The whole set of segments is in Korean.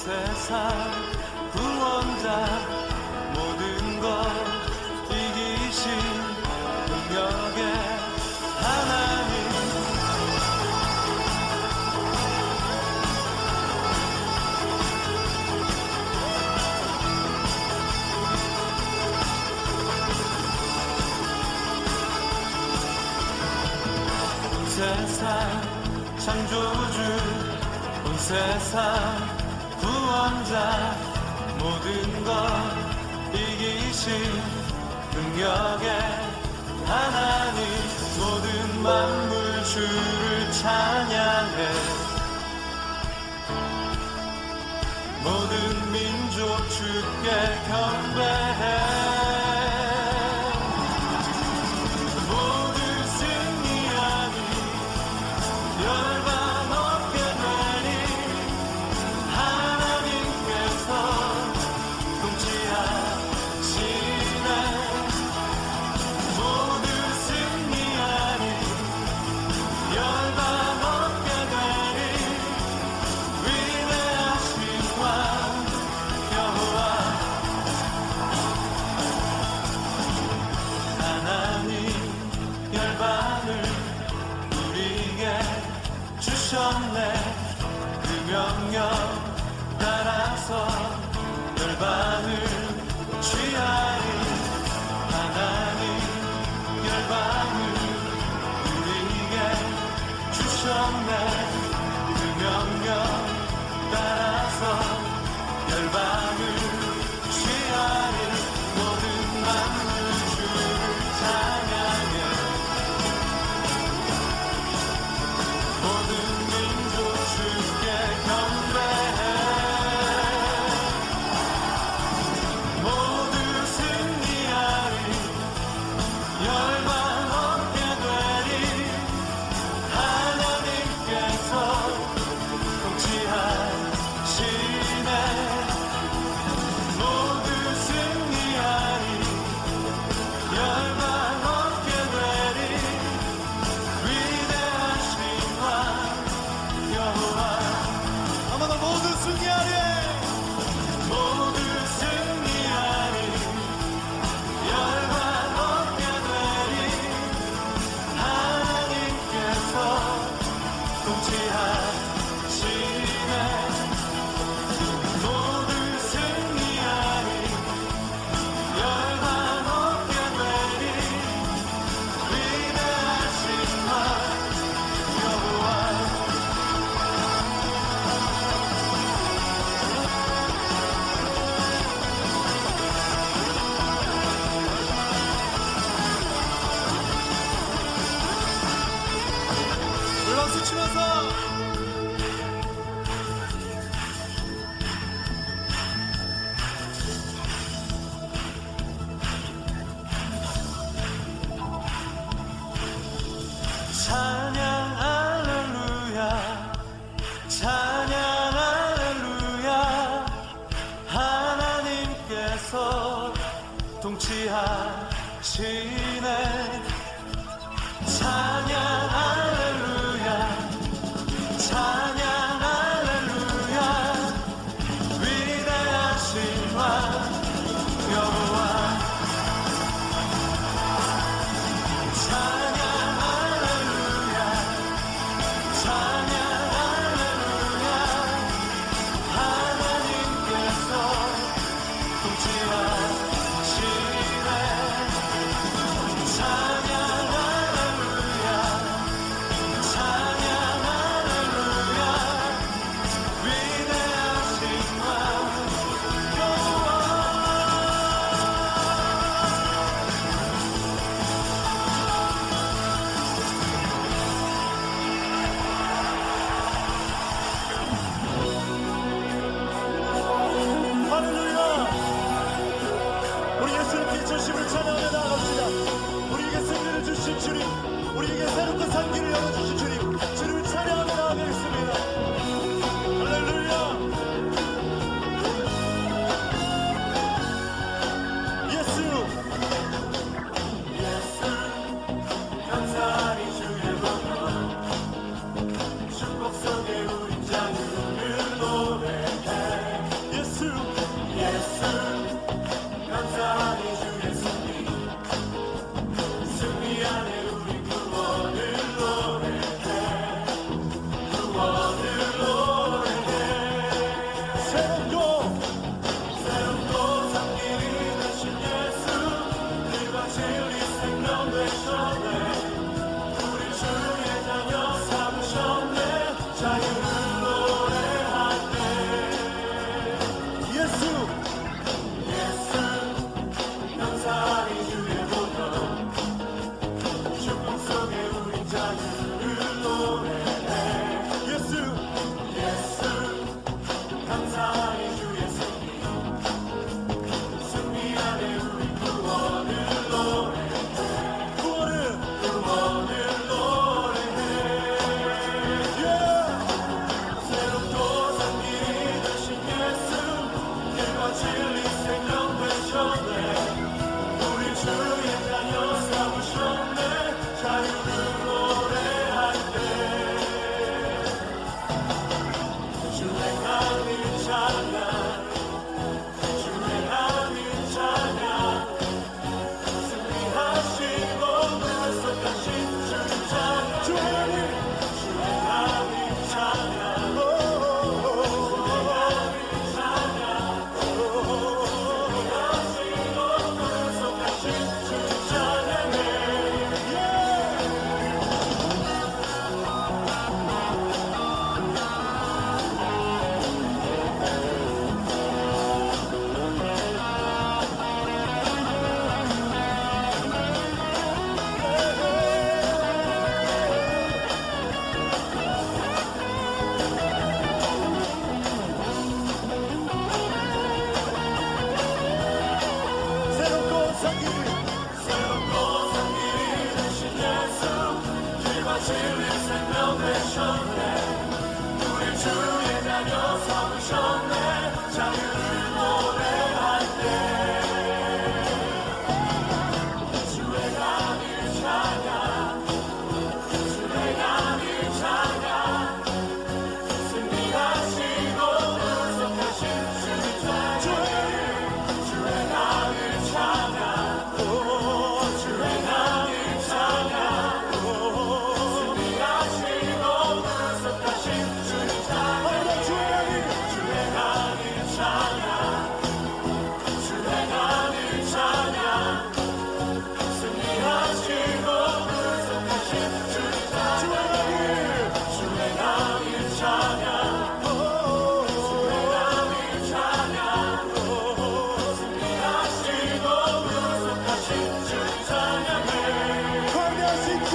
세상 구원자 모든 것 이기신 능력의 하나님 온 세상 창조주 온 세상 구원자 모든 것 이기신 능력의 하나님 모든 만물 주를 찬양해 모든 민족 주께 경배해 그 명령 따라서 열방을 취하리 하나님 열방을 우리에게 주셨네 그 명령 따라서 열방을 취하리 모든 만물 주를 찬양해 모든 주께 경배해 모두 승리하리 열방 얻게 되리 하나님께서 통치하시네 모두 승리하리 열방 얻게 되리 위대하신 왕 여호와 아마도 모두 승리하리 모두 승리하리 열방 얻게 되리 하나님께서 통치하시네 모두 승리하리 열방 얻게 되리 위대하신 왕 여호와 박수 치면서 찬양 할렐루야 찬양 할렐루야 하나님께서 통치하시네 찬양 할렐루야 찬양 할렐루야 위대하신 왕 여호와 찬양 할렐루야 찬양 할렐루야 하나님께서 통치하시네 찬양 주의 자녀 삼으셨네 자유를 노래할 때 주의 강을 찬양 주의 강을 찬양 승리하시고 구속하신 주의 찬양 주의 강을 찬양 주의 강을 찬양 승리하시고 구속하신 주의 찬양 주의 강을 찬양 주의 강을 찬양 승리하시고 구속하신 주의 찬양 주의 강을 찬양 주의 강을 찬양 승리하시고 구속하신 주의 찬양해 광대하신 주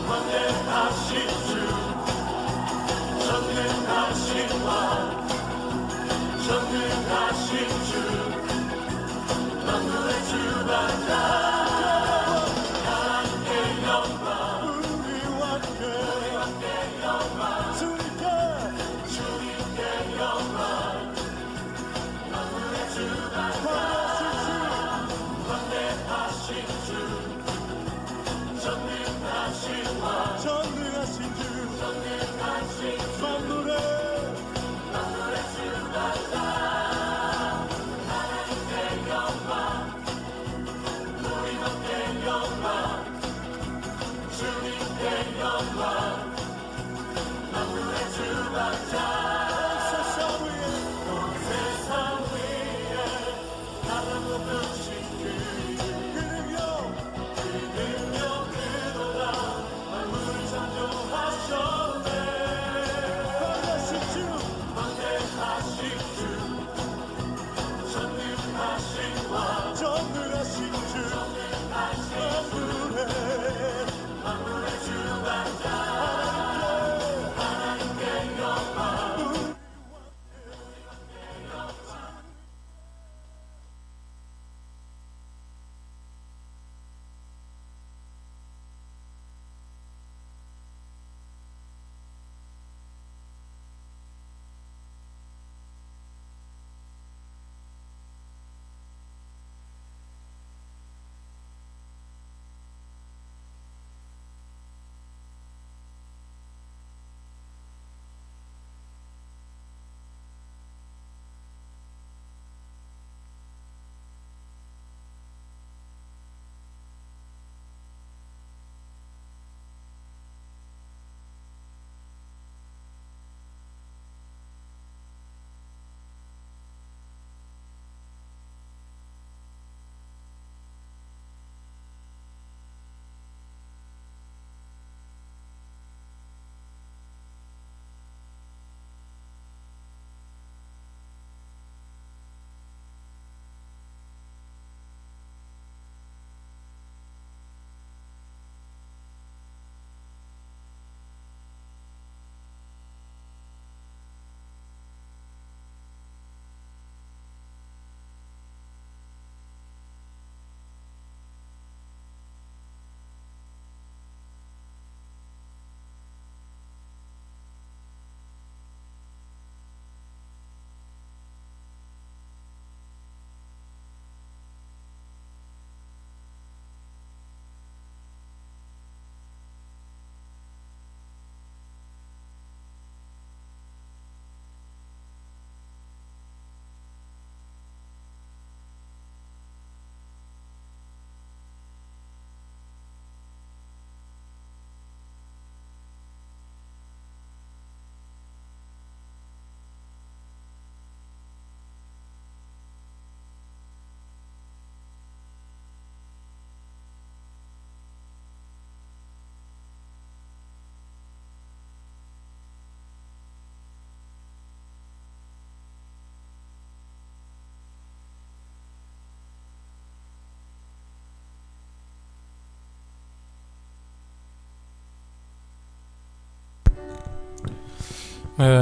광대하신 주 전능하신 왕 전능하신 주 만물의 주관자 하나님께 영광 우리 왕께 영광 주님께 영광 만물의 주관자 광대하신 주 전능하신 왕 전능하신 주 전능하신 주 만물의 주관자 하나님께 영광 우리 왕께 영광 주님께 영광 만물의 주관자 온 세상 위에 가장 높으신 그 능력 그도다 만물을 창조하셨네 광대하신 주 전능하신 왕 전능하신 주 만물의 주관자 하나님께 영광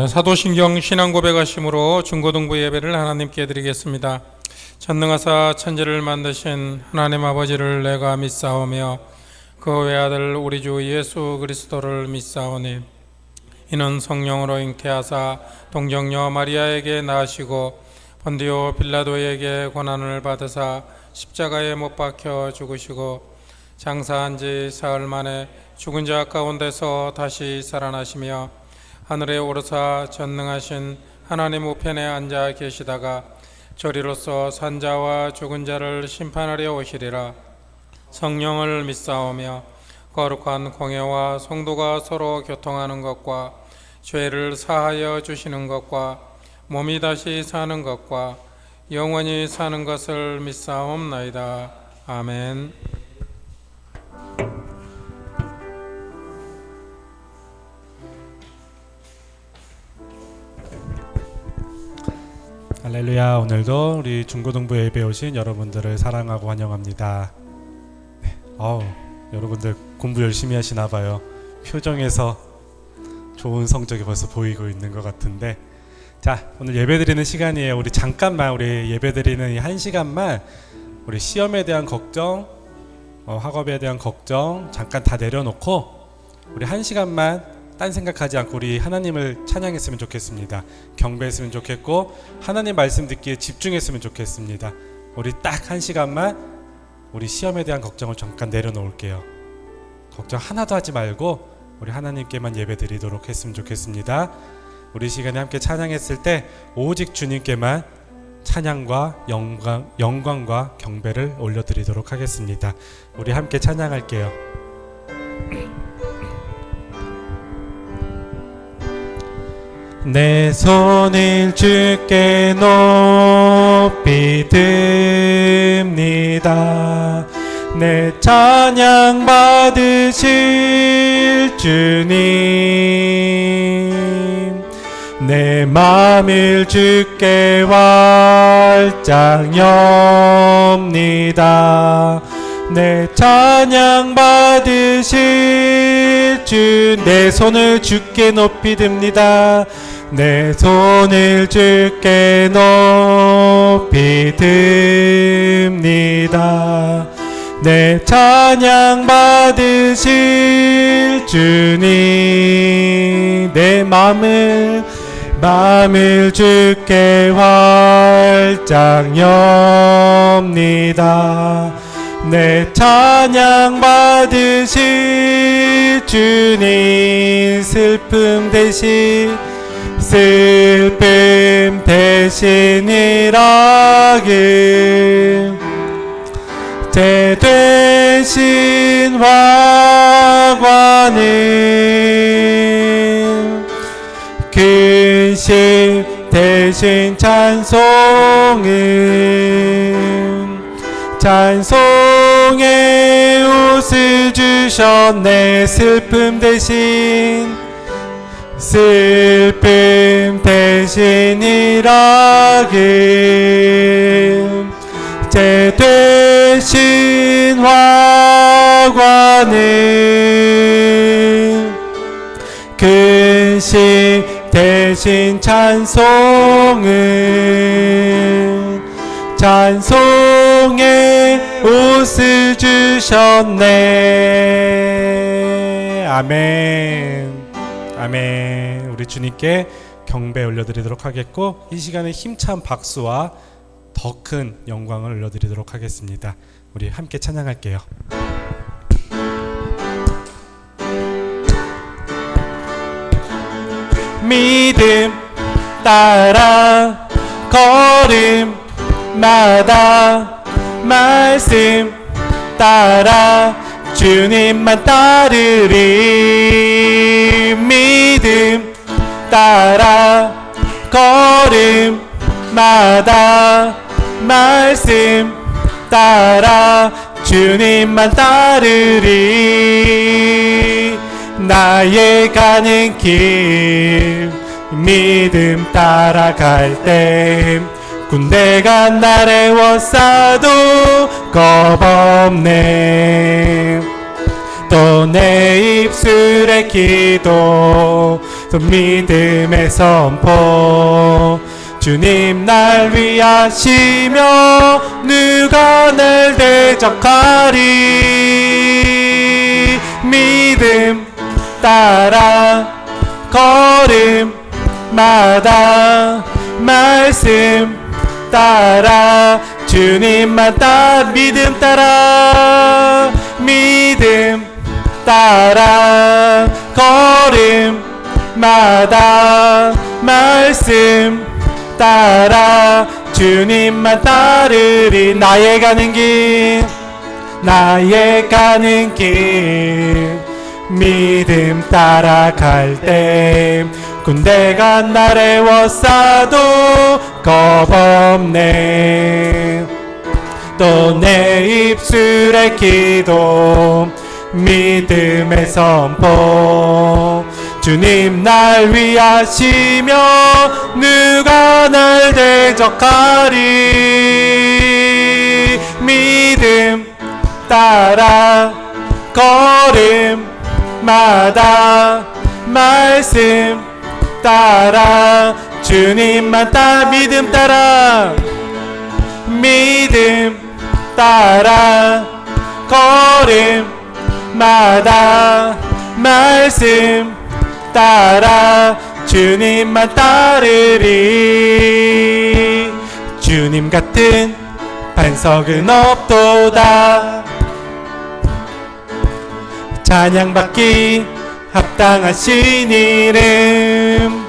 사도신경 신앙 고백하심으로 중고등부 예배를 하나님께 드리겠습니다. 전능하사 천지를 만드신 하나님 아버지를 내가 믿사오며 그 외아들 우리 주 예수 그리스도를 믿사오니 이는 성령으로 잉태하사 동정녀 마리아에게 낳으시고 본디오 빌라도에게 고난을 받으사 십자가에 못 박혀 죽으시고 장사한 지 사흘 만에 죽은 자 가운데서 다시 살아나시며 하늘에 오르사 전능하신 하나님 우편에 앉아 계시다가 저리로서 산자와 죽은 자를 심판하려 오시리라. 성령을 믿사오며 거룩한 공예와 성도가 서로 교통하는 것과 죄를 사하여 주시는 것과 몸이 다시 사는 것과 영원히 사는 것을 믿사옵나이다. 아멘. 할렐루야. 오늘도 우리 중고등부 예배 오신 여러분들을 사랑하고 환영합니다. 여러분들 공부 열심히 하시나 봐요. 표정에서 좋은 성적이 벌써 보이고 있는 것 같은데, 자, 오늘 예배드리는 시간이에요. 우리 잠깐만 우리 예배드리는 이 1시간만 우리 시험에 대한 걱정, 학업에 대한 걱정 잠깐 다 내려놓고 우리 1시간만 딴 생각하지 않고 우리 하나님을 찬양했으면 좋겠습니다. 경배했으면 좋겠고 하나님 말씀 듣기에 집중했으면 좋겠습니다. 우리 딱 1시간만 우리 시험에 대한 걱정을 잠깐 내려놓을게요. 걱정 하나도 하지 말고 우리 하나님께만 예배드리도록 했으면 좋겠습니다. 우리 시간에 함께 찬양했을 때 오직 주님께만 찬양과 영광과 경배를 올려드리도록 하겠습니다. 우리 함께 찬양할게요. 내 손을 주께 높이 듭니다. 내 찬양 받으실 주님, 내 맘을 주께 활짝 엽니다. 내 찬양 받으실 주, 내 손을 주께 높이 듭니다. 내 손을 주께 높이 듭니다. 내 찬양 받으실 주님, 내 마음을 주께 활짝 엽니다. 내 찬양 받으실 주님, 슬픔 대신 일하길, 제 되신 화관을, 근심 대신 찬송의 옷을 주셨네. 슬픔 대신 일하길, 제 되신 화관을, 근심 대신 찬송의 옷을 주셨네. 아멘. 아멘. 우리 주님께 경배 올려드리도록 하겠고, 이 시간에 힘찬 박수와 더 큰 영광을 올려드리도록 하겠습니다. 우리 함께 찬양할게요. 믿음 따라 걸음마다 말씀 따라 주님만 따르리. 믿음 따라 걸음마다 말씀 따라 주님만 따르리. 나의 가는 길 믿음 따라갈 때 군대가 나를 워싸도 겁없네. 또 내 입술의 기도, 또 믿음의 선포, 주님 날 위하시며 누가 날 대적하리. 믿음 따라 걸음마다 말씀 따라 주님만 따라 믿음 따라 믿음 따라 걸음마다 말씀 따라 주님만 따르리 나의 가는 길 믿음 따라갈 때 군대가 나를 워싸도 겁없네 또 내 입술의 기도 믿음의 선포 주님 날 위하시며 누가 날 대적하리 믿음 따라 걸음마다 말씀 따라 주님만 따라 믿음 따라 믿음 따라 걸음마다 말씀 따라 주님만 따르리 주님 같은 반석은 없도다 찬양받기 합당하신 이름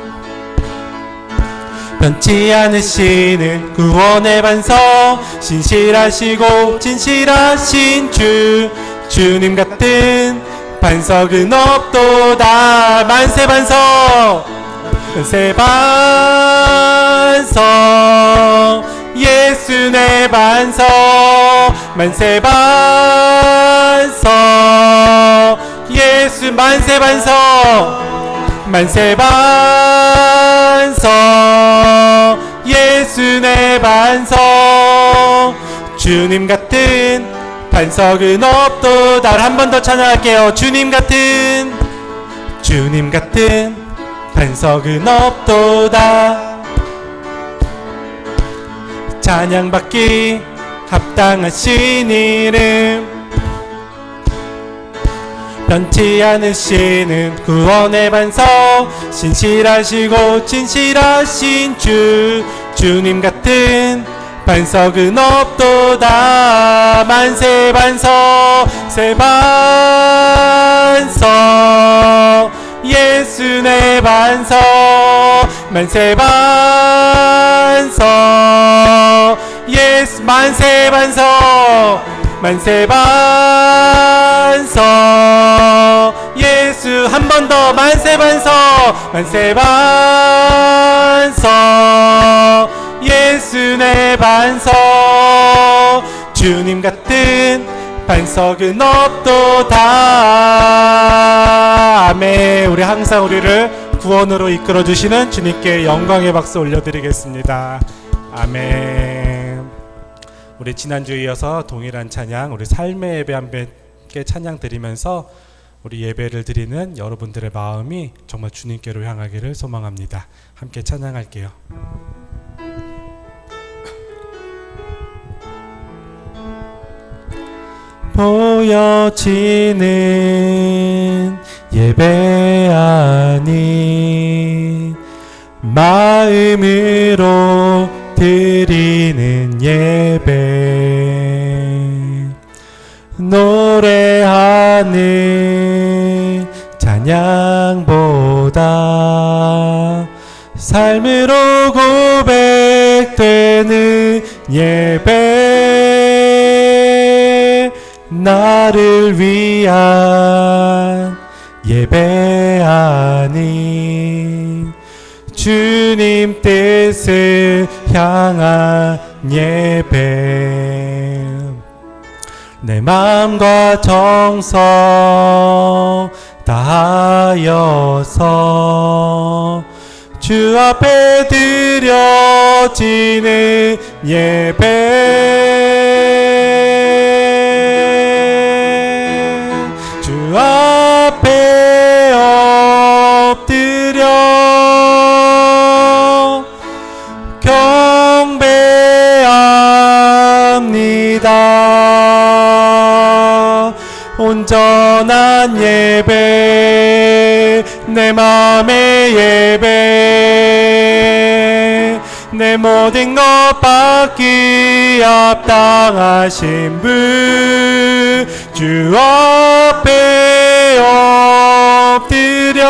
변치 않으시는 구원의 반석 신실하시고 진실하신 주님 같은 반석은 없도다 만세 반석 예수 내 반석 만세 반석 예수 만세 반석 만세 반석 예수 내 반석 주님 같은 반석은 없도다 한 번 더 찬양할게요 주님 같은 반석은 없도다 찬양받기 합당하신 이름 변치 않으시는 구원의 반석 신실하시고 진실하신 주님 같은 반석은 없도다 만세 반석 세 반석 예수 내 반석 만세 반석 예수 만세 반석 만세 반석 예수 한 번 더 만세 반석 만세 반석 예수 내 반석 주님 같은 반석은 없도다 아멘 우리 항상 우리를 구원으로 이끌어 주시는 주님께 영광의 박수 올려드리겠습니다 아멘 우리 지난주에 이어서 동일한 찬양 우리 삶의 예배 함께 찬양 드리면서 우리 예배를 드리는 여러분들의 마음이 정말 주님께로 향하기를 소망합니다 함께 찬양할게요 보여지는 예배 아닌 마음으로 드리는 예배 노래하는 찬양보다 삶으로 고백되는 예배 나를 위한 예배 아닌 주님 뜻을 향한 예배 내 마음과 정성 다하여서 주 앞에 드려지는 예배 주 앞에 엎드려 경배합니다 온전한 예배 내 맘의 예배 내 모든 것 받기 합당하신 분 주 앞에 엎드려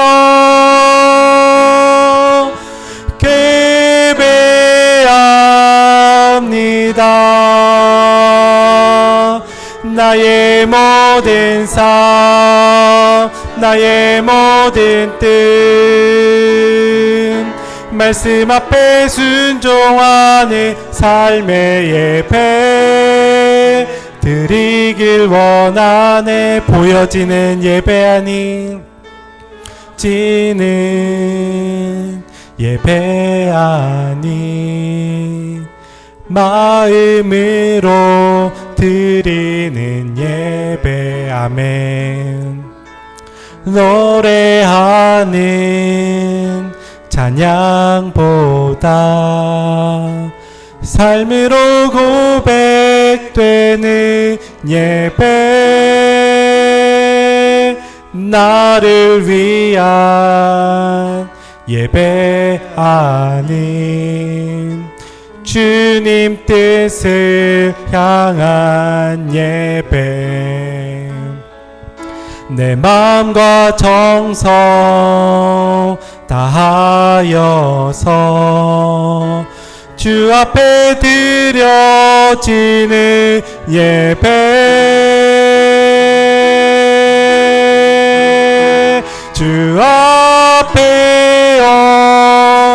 예배합니다. 나의 모든 삶 나의 모든 뜻 말씀 앞에 순종하는 삶의 예배 드리길 원하네. 보여지는 예배 아닌 지는 예배 아닌 마음으로 드리는 예배. 아멘. 노래하는 찬양보다 삶으로 고백되는 예배 나를 위한 예배 아닌 주님 뜻을 향한 예배 내 마음과 정성 다하여서 주 앞에 드려지는 예배 주 앞에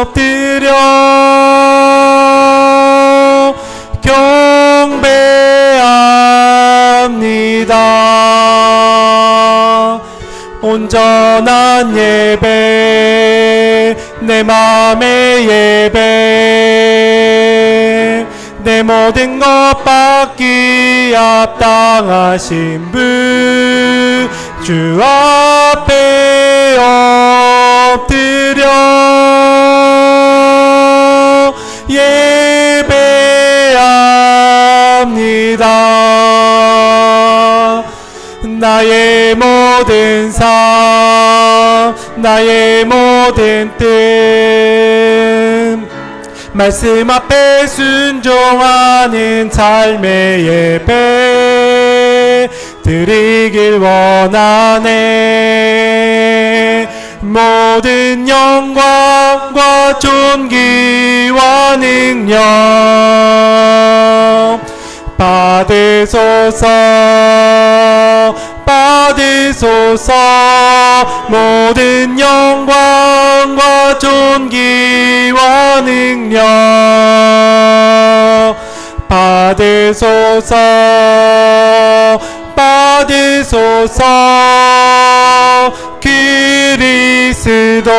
엎드려 경배합니다. 온전한 예배 내 맘의 예배 내 모든 것 받기 합당하신 분 주 앞에 엎드려 예배합니다. 나의 모든 삶 나의 모든 뜻 말씀 앞에 순종하는 삶의 예배 드리길 원하네. 모든 영광과 존귀와 능력 받으소서 받으소서. 모든 영광과 존귀와 능력 받으소서 받으소서. 그리스도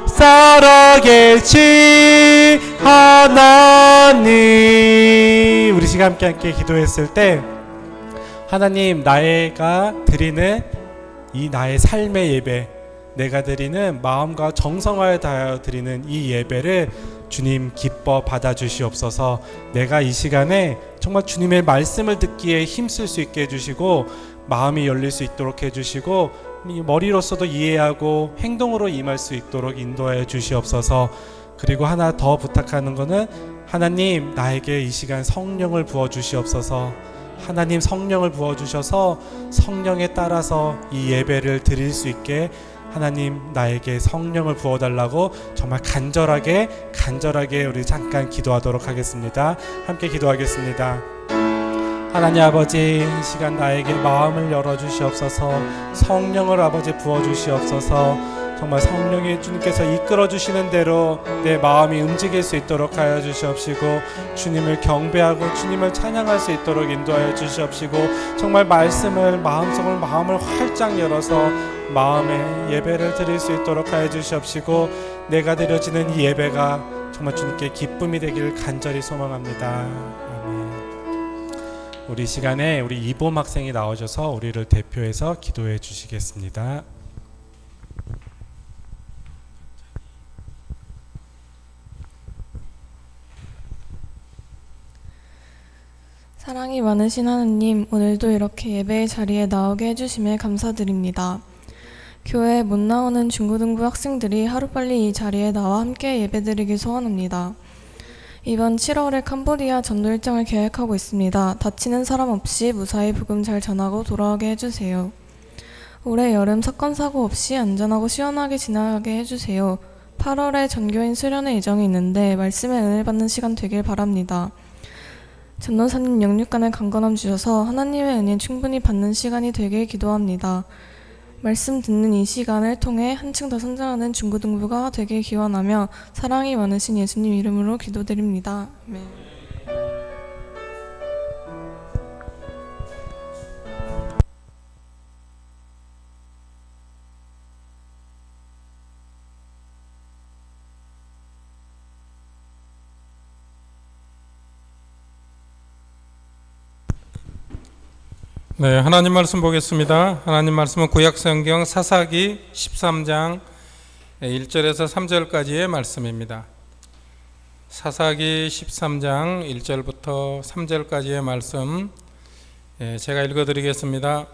살아계신 하나님. 우리 시간 함께 기도했을 때 하나님 나가 드리는 이 나의 삶의 예배 내가 드리는 마음과 정성을 다하여 드리는 이 예배를 주님 기뻐 받아주시옵소서. 내가 이 시간에 정말 주님의 말씀을 듣기에 힘쓸 수 있게 해주시고 마음이 열릴 수 있도록 해주시고 머리로서도 이해하고 행동으로 임할 수 있도록 인도하여 주시옵소서. 그리고 하나 더 부탁하는 것은 하나님 나에게 이 시간 성령을 부어주시옵소서. 하나님 성령을 부어주셔서 성령에 따라서 이 예배를 드릴 수 있게 하나님 나에게 성령을 부어달라고 정말 간절하게 우리 잠깐 기도하도록 하겠습니다. 함께 기도하겠습니다. 하나님 아버지, 이 시간 나에게 마음을 열어주시옵소서. 성령을 아버지 부어주시옵소서. 정말 성령의 주님께서 이끌어주시는 대로 내 마음이 움직일 수 있도록 하여 주시옵시고 주님을 경배하고 주님을 찬양할 수 있도록 인도하여 주시옵시고 정말 말씀을 마음을 활짝 열어서 마음의 예배를 드릴 수 있도록 하여 주시옵시고 내가 드려지는 이 예배가 정말 주님께 기쁨이 되기를 간절히 소망합니다. 아멘. 우리 시간에 우리 이봄 학생이 나오셔서 우리를 대표해서 기도해 주시겠습니다. 사랑이 많으신 하느님, 오늘도 이렇게 예배의 자리에 나오게 해주심에 감사드립니다. 교회에 못 나오는 중고등부 학생들이 하루빨리 이 자리에 나와 함께 예배드리길 소원합니다. 이번 7월에 캄보디아 전도 일정을 계획하고 있습니다. 다치는 사람 없이 무사히 복음 잘 전하고 돌아오게 해주세요. 올해 여름 사건 사고 없이 안전하고 시원하게 지나게 해주세요. 8월에 전교인 수련회 예정이 있는데 말씀에 은혜 받는 시간 되길 바랍니다. 전도사님 영육간의 강건함 주셔서 하나님의 은혜 충분히 받는 시간이 되길 기도합니다. 말씀 듣는 이 시간을 통해 한층 더 성장하는 중고등부가 되길 기원하며 사랑이 많으신 예수님 이름으로 기도드립니다. 아멘. 네, 하나님 말씀 보겠습니다. 하나님 말씀은 구약성경 사사기 13장 1절에서 3절까지의 말씀입니다. 사사기 13장 1절부터 3절까지의 말씀 제가 읽어드리겠습니다.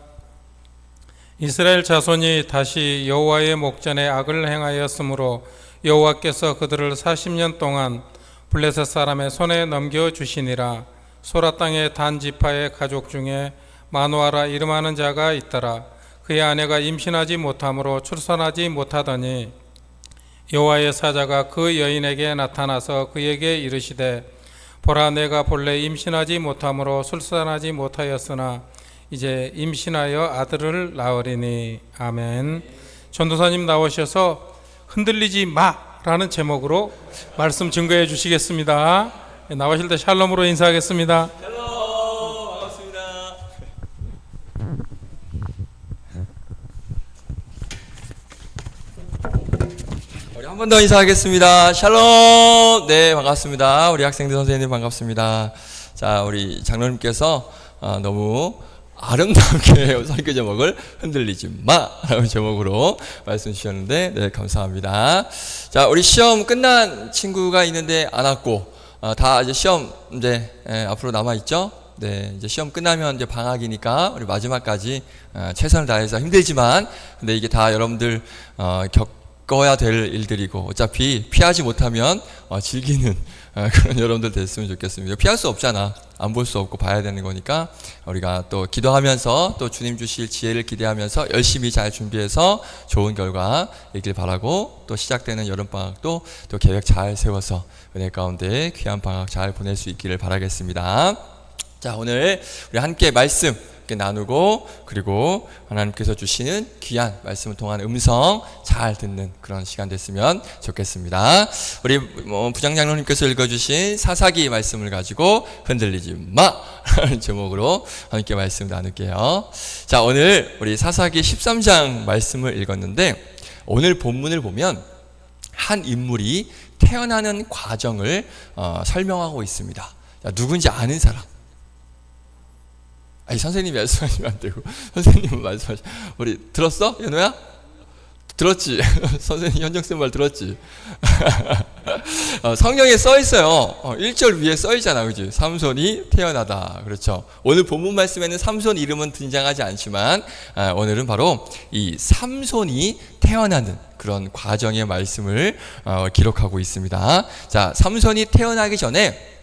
이스라엘 자손이 다시 여호와의 목전에 악을 행하였으므로 여호와께서 그들을 40년 동안 블레셋 사람의 손에 넘겨주시니라. 소라 땅의 단 지파의 가족 중에 마노아라 이름하는 자가 있더라. 그의 아내가 임신하지 못하므로 출산하지 못하더니 여호와의 사자가 그 여인에게 나타나서 그에게 이르시되 보라, 내가 본래 임신하지 못하므로 출산하지 못하였으나 이제 임신하여 아들을 낳으리니. 아멘. 전도사님 나오셔서 흔들리지 마라는 제목으로 말씀 증거해 주시겠습니다. 나오실 때 샬롬으로 인사하겠습니다. 한 번 더 인사하겠습니다. 샬롬. 네, 반갑습니다. 우리 학생들 선생님 반갑습니다. 자, 우리 장로님께서 너무 아름답게 설교 제목을 흔들리지 마라는 제목으로 말씀 주셨는데, 네, 감사합니다. 자, 우리 시험 끝난 친구가 있는데 안 왔고, 다 이제 시험 이제 앞으로 남아 있죠. 네, 이제 시험 끝나면 이제 방학이니까 우리 마지막까지 최선을 다해서 힘들지만, 근데 이게 다 여러분들 겪어야 될 일들이고, 어차피 피하지 못하면 즐기는 그런 여러분들 됐으면 좋겠습니다. 피할 수 없잖아. 안 볼 수 없고 봐야 되는 거니까 우리가 또 기도하면서 또 주님 주실 지혜를 기대하면서 열심히 잘 준비해서 좋은 결과 있길 바라고, 또 시작되는 여름방학도 또 계획 잘 세워서 은혜 가운데 귀한 방학 잘 보낼 수 있기를 바라겠습니다. 자, 오늘 우리 함께 말씀 나누고, 그리고 하나님께서 주시는 귀한 말씀을 통한 음성 잘 듣는 그런 시간 됐으면 좋겠습니다. 우리 부장장로님께서 읽어주신 사사기 말씀을 가지고 흔들리지 마 라는 제목으로 함께 말씀 나눌게요. 자, 오늘 우리 사사기 13장 말씀을 읽었는데, 오늘 본문을 보면 한 인물이 태어나는 과정을 설명하고 있습니다. 자, 누군지 아는 사람? 아니, 선생님이 말씀하시면 안 되고 선생님은 말씀하시면. 우리 들었어? 연호야? 들었지? 선생님 현정쌤 말 들었지? 성경에 써 있어요. 1절 위에 써 있잖아, 그지? 삼손이 태어나다. 그렇죠. 오늘 본문 말씀에는 삼손 이름은 등장하지 않지만 오늘은 바로 이 삼손이 태어나는 그런 과정의 말씀을 기록하고 있습니다. 자, 삼손이 태어나기 전에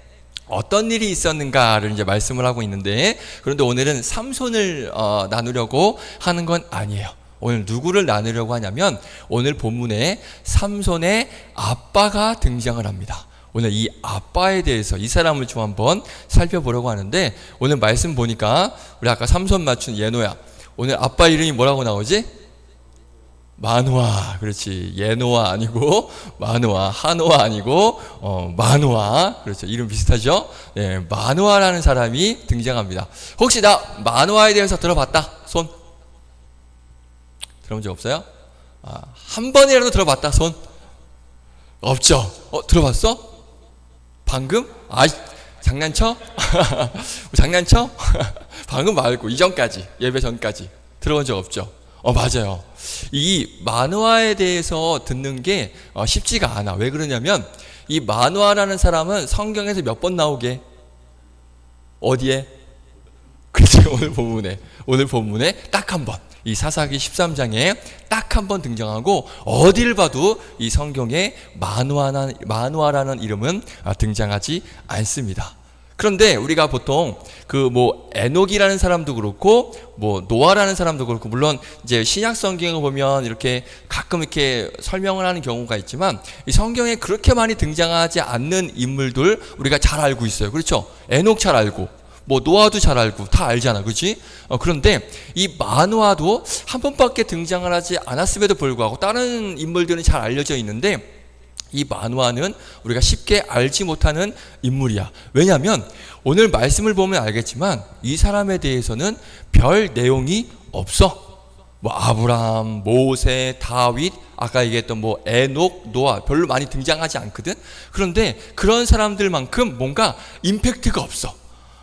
어떤 일이 있었는가를 이제 말씀을 하고 있는데, 그런데 오늘은 삼손을 나누려고 하는 건 아니에요. 오늘 누구를 나누려고 하냐면, 오늘 본문에 삼손의 아빠가 등장을 합니다. 오늘 이 아빠에 대해서 이 사람을 좀 한번 살펴보려고 하는데, 오늘 말씀 보니까 우리 아까 삼손 맞춘 예노야, 오늘 아빠 이름이 뭐라고 나오지? 마노아. 그렇지. 예노아 아니고 마노아, 한노아 아니고 마노아. 그렇죠. 이름 비슷하죠? 네, 마노아라는 사람이 등장합니다. 혹시 나 마노아에 대해서 들어봤다? 손 들어본 적 없어요? 한 번이라도 들어봤다? 손 없죠? 들어봤어? 방금? 장난쳐? 장난쳐? 방금 말고 이전까지, 예배 전까지 들어본 적 없죠? 맞아요. 이 마노아에 대해서 듣는 게 쉽지가 않아. 왜 그러냐면, 이 마노아라는 사람은 성경에서 몇 번 나오게? 어디에? 그렇죠. 오늘 본문에 딱 한 번. 이 사사기 13장에 딱 한 번 등장하고 어디를 봐도 이 성경에 마누아라는 이름은 등장하지 않습니다. 그런데 우리가 보통 그 뭐 에녹이라는 사람도 그렇고 뭐 노아라는 사람도 그렇고 물론 이제 신약 성경을 보면 이렇게 가끔 이렇게 설명을 하는 경우가 있지만 이 성경에 그렇게 많이 등장하지 않는 인물들 우리가 잘 알고 있어요. 그렇죠? 에녹 잘 알고 뭐 노아도 잘 알고 다 알잖아, 그렇지? 그런데 이 마누아도 한 번밖에 등장을 하지 않았음에도 불구하고 다른 인물들은 잘 알려져 있는데 이 마누아는 우리가 쉽게 알지 못하는 인물이야. 왜냐하면 오늘 말씀을 보면 알겠지만 이 사람에 대해서는 별 내용이 없어. 뭐 아브라함, 모세, 다윗, 아까 얘기했던 뭐 에녹, 노아 별로 많이 등장하지 않거든. 그런데 그런 사람들만큼 뭔가 임팩트가 없어.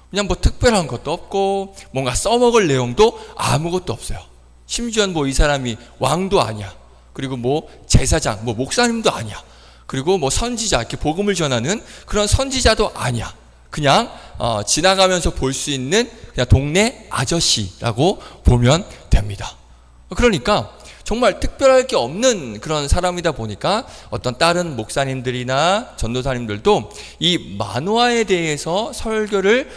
그냥 뭐 특별한 것도 없고 뭔가 써먹을 내용도 아무것도 없어요. 심지어 뭐 이 사람이 왕도 아니야. 그리고 뭐 제사장, 뭐 목사님도 아니야. 그리고 뭐 선지자, 이렇게 복음을 전하는 그런 선지자도 아니야. 그냥 지나가면서 볼 수 있는 그냥 동네 아저씨라고 보면 됩니다. 그러니까 정말 특별할 게 없는 그런 사람이다 보니까 어떤 다른 목사님들이나 전도사님들도 이 마누아에 대해서 설교를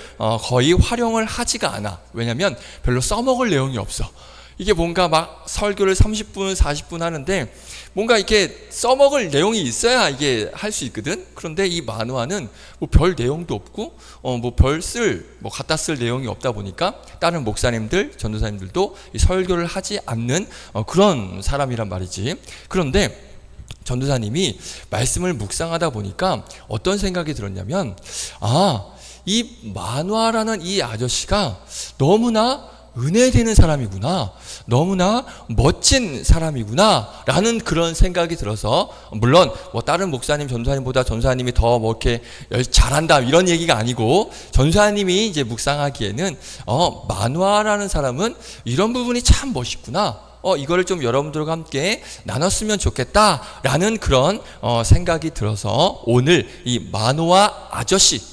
거의 활용을 하지가 않아. 왜냐하면 별로 써먹을 내용이 없어. 이게 뭔가 막 설교를 30분, 40분 하는데 뭔가 이렇게 써먹을 내용이 있어야 이게 할 수 있거든. 그런데 이 마누아는 뭐 별 내용도 없고 뭐 갖다 쓸 내용이 없다 보니까 다른 목사님들, 전도사님들도 이 설교를 하지 않는 그런 사람이란 말이지. 그런데 전도사님이 말씀을 묵상하다 보니까 어떤 생각이 들었냐면 이 마누아라는 이 아저씨가 너무나 은혜되는 사람이구나, 너무나 멋진 사람이구나 라는 그런 생각이 들어서, 물론 뭐 다른 목사님, 전도사님보다 전도사님이 더 뭐 이렇게 잘한다 이런 얘기가 아니고, 전도사님이 이제 묵상하기에는 마누아라는 사람은 이런 부분이 참 멋있구나, 이거를 좀 여러분들과 함께 나눴으면 좋겠다라는 그런 생각이 들어서 오늘 이 마누아 아저씨,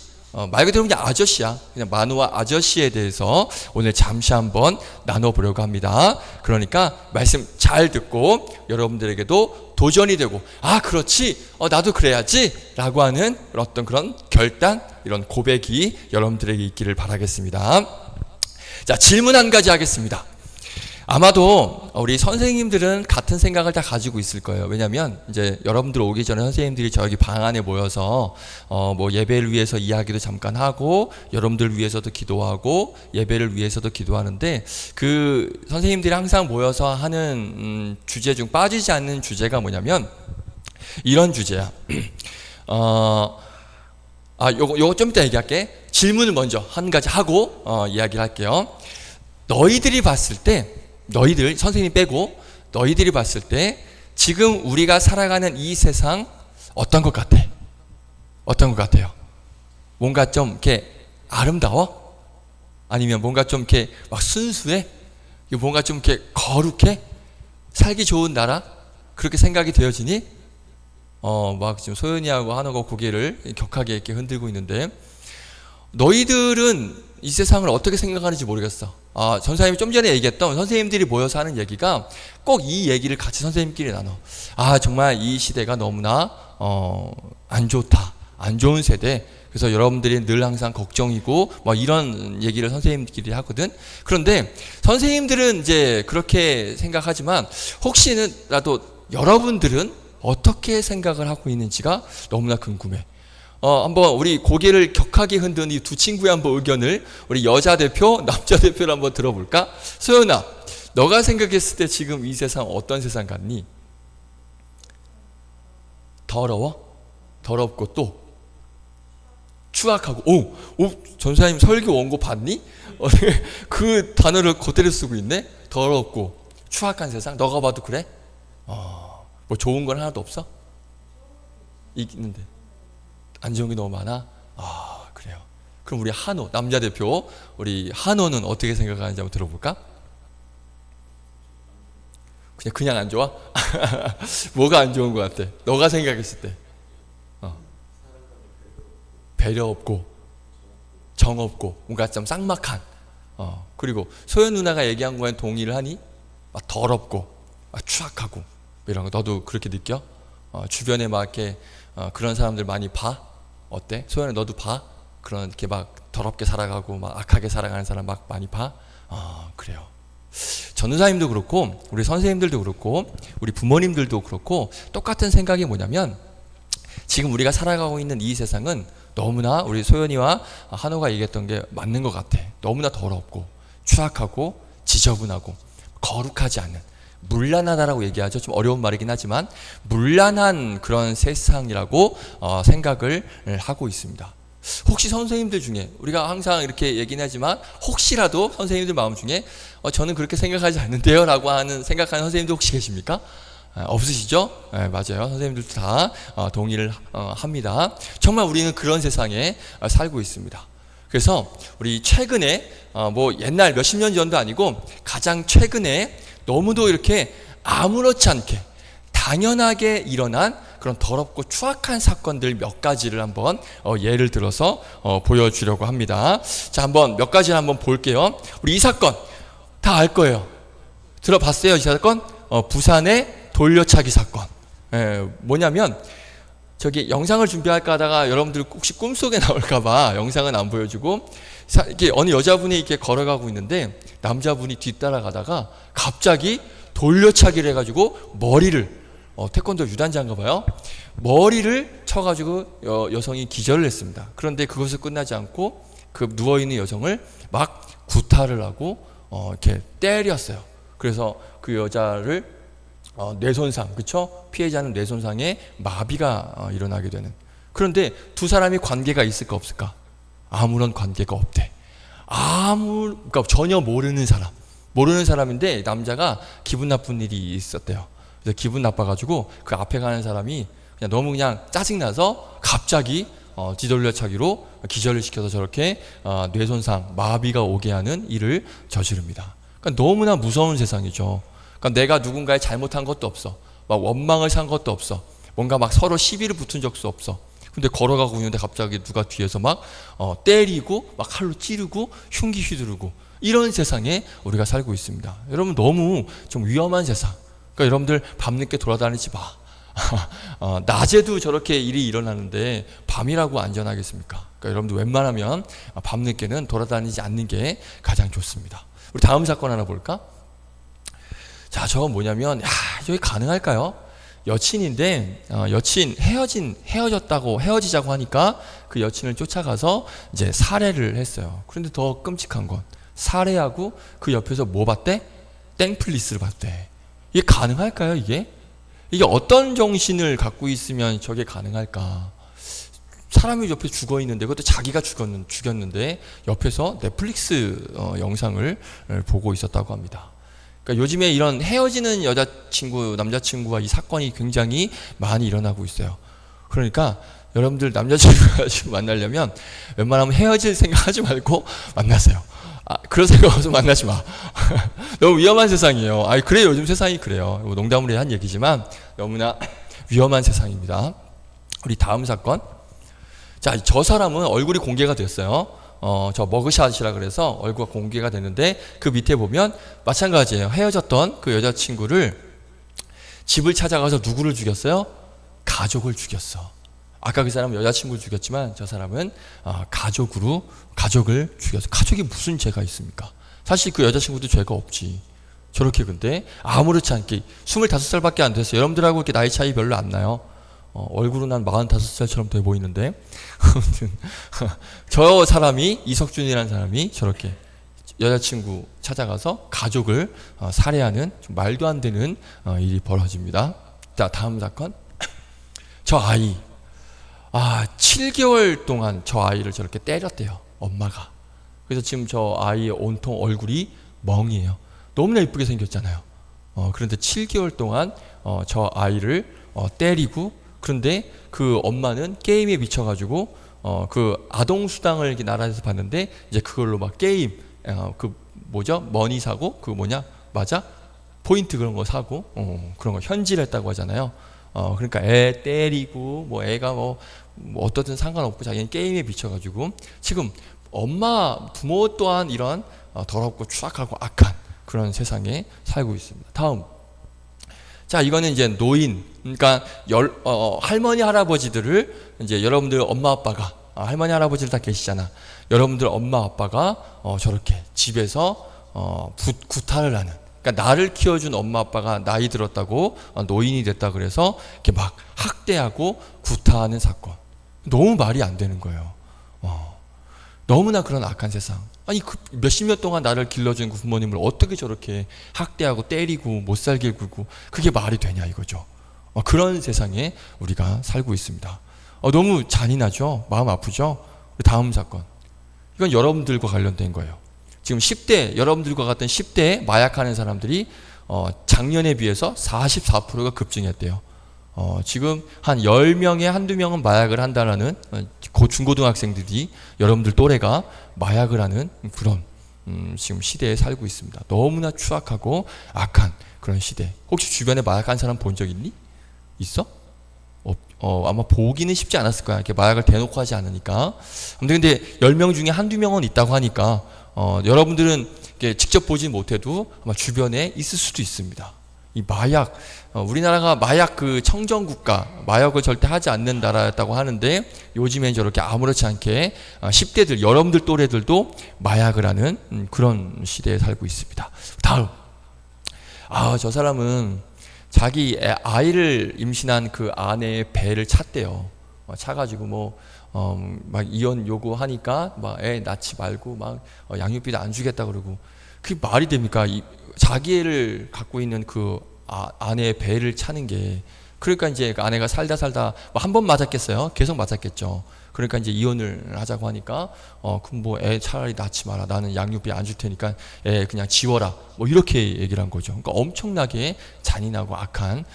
말 그대로 그냥 아저씨야. 그냥 마누아 아저씨에 대해서 오늘 잠시 한번 나눠보려고 합니다. 그러니까 말씀 잘 듣고 여러분들에게도 도전이 되고, 그렇지, 나도 그래야지 라고 하는 어떤 그런 결단, 이런 고백이 여러분들에게 있기를 바라겠습니다. 자, 질문 한 가지 하겠습니다. 아마도 우리 선생님들은 같은 생각을 다 가지고 있을 거예요. 왜냐하면 이제 여러분들 오기 전에 선생님들이 저기 방 안에 모여서 뭐 예배를 위해서 이야기도 잠깐 하고, 여러분들 위해서도 기도하고, 예배를 위해서도 기도하는데, 그 선생님들이 항상 모여서 하는 주제 중 빠지지 않는 주제가 뭐냐면 이런 주제야. 요거 좀 이따 얘기할게. 질문을 먼저 한 가지 하고 이야기를 할게요. 너희들이 봤을 때, 너희들, 선생님 빼고 너희들이 봤을 때 지금 우리가 살아가는 이 세상 어떤 것 같아? 어떤 것 같아요? 뭔가 좀 이렇게 아름다워? 아니면 뭔가 좀 이렇게 막 순수해? 뭔가 좀 이렇게 거룩해? 살기 좋은 나라? 그렇게 생각이 되어지니? 막 지금 소연이하고 한호가 고개를 격하게 이렇게 흔들고 있는데, 너희들은 이 세상을 어떻게 생각하는지 모르겠어. 전사님이 좀 전에 얘기했던 선생님들이 모여서 하는 얘기가 꼭 이 얘기를 같이 선생님끼리 나눠. 정말 이 시대가 너무나 안 좋다, 안 좋은 세대. 그래서 여러분들이 늘 항상 걱정이고 뭐 이런 얘기를 선생님끼리 하거든. 그런데 선생님들은 이제 그렇게 생각하지만 혹시라도 여러분들은 어떻게 생각을 하고 있는지가 너무나 궁금해. 한번 우리 고개를 격하게 흔든 이 두 친구의 한번 의견을 우리 여자 대표, 남자 대표를 한번 들어볼까? 소연아, 너가 생각했을 때 지금 이 세상 어떤 세상 같니? 더러워? 더럽고 또 추악하고, 전사님 설교 원고 봤니? 그 단어를 그대로 쓰고 있네? 더럽고 추악한 세상? 너가 봐도 그래? 뭐 좋은 건 하나도 없어? 있는데 안 좋은 게 너무 많아? 그래요. 그럼 우리 한호, 남자 대표, 우리 한호는 어떻게 생각하는지 한번 들어볼까? 그냥 안 좋아? 뭐가 안 좋은 것 같아? 너가 생각했을 때. 배려 없고, 정 없고, 뭔가 좀 쌍막한. 그리고 소연 누나가 얘기한 거에 동의를 하니? 막 더럽고 막 추악하고 이런 거 너도 그렇게 느껴? 주변에 막 이렇게 그런 사람들 많이 봐? 어때? 소연아 너도 봐? 그런 이렇게 막 더럽게 살아가고 막 악하게 살아가는 사람 막 많이 봐? 그래요. 전도사님도 그렇고 우리 선생님들도 그렇고 우리 부모님들도 그렇고 똑같은 생각이 뭐냐면 지금 우리가 살아가고 있는 이 세상은 너무나 우리 소연이와 한호가 얘기했던 게 맞는 것 같아. 너무나 더럽고 추악하고 지저분하고 거룩하지 않은 문란하다라고 얘기하죠. 좀 어려운 말이긴 하지만 문란한 그런 세상이라고 생각을 하고 있습니다. 혹시 선생님들 중에 우리가 항상 이렇게 얘기는 하지만 혹시라도 선생님들 마음 중에 저는 그렇게 생각하지 않는데요 라고 생각하는 선생님들 혹시 계십니까? 없으시죠? 네, 맞아요. 선생님들도 다 동의를 합니다. 정말 우리는 그런 세상에 살고 있습니다. 그래서 우리 최근에 뭐 옛날 몇십 년 전도 아니고 가장 최근에 너무도 이렇게 아무렇지 않게 당연하게 일어난 그런 더럽고 추악한 사건들 몇 가지를 한번 예를 들어서 보여주려고 합니다. 자, 한번 몇 가지를 한번 볼게요. 우리 이 사건 다 알 거예요. 들어봤어요? 이 사건? 부산의 돌려차기 사건. 뭐냐면 저기 영상을 준비할까 하다가 여러분들 혹시 꿈속에 나올까봐 영상은 안 보여주고 이게 어느 여자분이 이렇게 걸어가고 있는데 남자분이 뒤따라가다가 갑자기 돌려차기를 해가지고 머리를 태권도 유단자인가 봐요. 머리를 쳐가지고 여성이 기절을 했습니다. 그런데 그것을 끝나지 않고 그 누워있는 여성을 막 구타를 하고 이렇게 때렸어요. 그래서 그 여자를 뇌손상, 그쵸? 피해자는 뇌손상에 마비가 일어나게 되는. 그런데 두 사람이 관계가 있을까 없을까? 아무런 관계가 없대. 그러니까 전혀 모르는 사람인데 남자가 기분 나쁜 일이 있었대요. 그래서 기분 나빠가지고 그 앞에 가는 사람이 너무 그냥 짜증나서 갑자기 뒤돌려차기로 기절을 시켜서 저렇게 뇌손상, 마비가 오게 하는 일을 저지릅니다. 그러니까 너무나 무서운 세상이죠. 그러니까 내가 누군가에 잘못한 것도 없어. 막 원망을 산 것도 없어. 뭔가 막 서로 시비를 붙은 적도 없어. 근데 걸어가고 있는데 갑자기 누가 뒤에서 막 때리고 막 칼로 찌르고 흉기 휘두르고 이런 세상에 우리가 살고 있습니다. 여러분 너무 좀 위험한 세상. 그러니까 여러분들 밤늦게 돌아다니지 마. 낮에도 저렇게 일이 일어나는데 밤이라고 안전하겠습니까? 그러니까 여러분들 웬만하면 밤늦게는 돌아다니지 않는 게 가장 좋습니다. 우리 다음 사건 하나 볼까? 자, 저건 뭐냐면 여기 가능할까요? 여친인데 여친 헤어졌다고 헤어지자고 하니까 그 여친을 쫓아가서 이제 살해를 했어요. 그런데 더 끔찍한 건 살해하고 그 옆에서 뭐 봤대? 땡플리스를 봤대. 이게 가능할까요? 이게 어떤 정신을 갖고 있으면 저게 가능할까? 사람이 옆에 죽어 있는데 그것도 자기가 죽였는데 옆에서 넷플릭스 영상을 보고 있었다고 합니다. 그러니까 요즘에 이런 헤어지는 여자친구, 남자친구와 이 사건이 굉장히 많이 일어나고 있어요. 그러니까 여러분들 남자친구 만나려면 웬만하면 헤어질 생각하지 말고 만나세요. 그런 생각 없으면 만나지 마. 너무 위험한 세상이에요. 그래요. 요즘 세상이 그래요. 농담으로 한 얘기지만 너무나 위험한 세상입니다. 우리 다음 사건. 자, 저 사람은 얼굴이 공개가 됐어요. 저 머그샷이라 그래서 얼굴가 공개가 됐는데 그 밑에 보면 마찬가지예요. 헤어졌던 그 여자친구를 집을 찾아가서 누구를 죽였어요? 가족을 죽였어. 아까 그 사람은 여자친구를 죽였지만 저 사람은 가족을 죽였어. 가족이 무슨 죄가 있습니까? 사실 그 여자친구도 죄가 없지. 저렇게 근데 아무렇지 않게 25살밖에 안 됐어요. 여러분들하고 이렇게 나이 차이 별로 안 나요. 얼굴은 한 45살처럼 돼 보이는데 저 사람이 이석준이라는 사람이 저렇게 여자친구 찾아가서 가족을 살해하는 좀 말도 안 되는 일이 벌어집니다. 자, 다음 사건. 저 아이 7개월 동안 저 아이를 저렇게 때렸대요. 엄마가. 그래서 지금 저 아이의 온통 얼굴이 멍이에요. 너무나 이쁘게 생겼잖아요. 그런데 7개월 동안 저 아이를 때리고 그런데 그 엄마는 게임에 미쳐가지고 그 아동수당을 이렇게 나라에서 받는데 이제 그걸로 막 게임 그 뭐죠? 머니 사고 그 뭐냐? 맞아? 포인트 그런 거 사고 그런 거 현질했다고 하잖아요. 그러니까 애 때리고 뭐 애가 뭐 어떻든 상관없고 자기는 게임에 미쳐가지고 지금 부모 또한 이런 더럽고 추악하고 악한 그런 세상에 살고 있습니다. 다음. 자, 이거는 이제 노인, 그러니까 할머니 할아버지들을 이제 여러분들 엄마 아빠가 할머니 할아버지들 다 계시잖아. 여러분들 엄마 아빠가 저렇게 집에서 구타를 하는, 그러니까 나를 키워준 엄마 아빠가 나이 들었다고 노인이 됐다 그래서 이렇게 막 학대하고 구타하는 사건. 너무 말이 안 되는 거예요. 너무나 그런 악한 세상. 아니 그 몇십 년 동안 나를 길러준 그 부모님을 어떻게 저렇게 학대하고 때리고 못살게 굴고, 그게 말이 되냐 이거죠. 그런 세상에 우리가 살고 있습니다. 너무 잔인하죠. 마음 아프죠. 다음 사건. 이건 여러분들과 관련된 거예요. 지금 10대, 여러분들과 같은 10대에 마약하는 사람들이 작년에 비해서 44%가 급증했대요. 지금 한 10명에 한두 명은 마약을 한다라는 중고등학생들이 여러분들 또래가 마약을 하는 그런 지금 시대에 살고 있습니다. 너무나 추악하고 악한 그런 시대. 혹시 주변에 마약한 사람 본 적 있니? 있어? 아마 보기는 쉽지 않았을 거야. 이렇게 마약을 대놓고 하지 않으니까. 근데 10명 중에 한두 명은 있다고 하니까 여러분들은 직접 보지 못해도 아마 주변에 있을 수도 있습니다. 이 마약, 우리나라가 마약 그 청정국가, 마약을 절대 하지 않는 나라였다고 하는데 요즘엔 저렇게 아무렇지 않게 10대들, 여러분들 또래들도 마약을 하는 그런 시대에 살고 있습니다. 다음. 저 사람은 자기 아이를 임신한 그 아내의 배를 찼대요. 차가지고 막 이혼 요구하니까 막 애 낳지 말고 막 양육비도 안 주겠다 그러고, 그게 말이 됩니까? 자기 애를 갖고 있는 그 아내의 배를 차는 게, 그러니까 이제 그 아내가 살다 한 번 맞았겠어요? 계속 맞았겠죠. 그러니까 이제 이혼을 하자고 하니까 그럼 뭐 애 차라리 낳지 마라. 나는 양육비 안 줄 테니까 애 그냥 지워라. 뭐 이렇게 얘기를 한 거죠. 그러니까 엄청나게 잔인하고 악한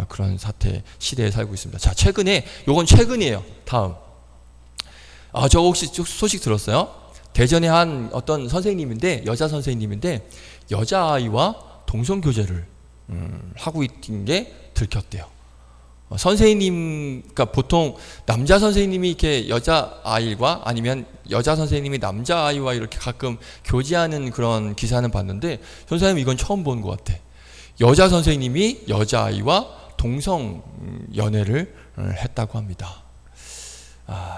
그런 사태 시대에 살고 있습니다. 자, 최근에, 요건 최근이에요. 다음. 저 혹시 소식 들었어요? 대전에 한 어떤 선생님인데, 여자 선생님인데 여자아이와 동성교제를 하고 있는 게 들켰대요. 선생님, 그러니까 보통 남자 선생님이 이렇게 여자아이와 아니면 여자 선생님이 남자아이와 이렇게 가끔 교제하는 그런 기사는 봤는데, 선생님 이건 처음 보는 것 같아. 여자 선생님이 여자아이와 동성 연애를 했다고 합니다.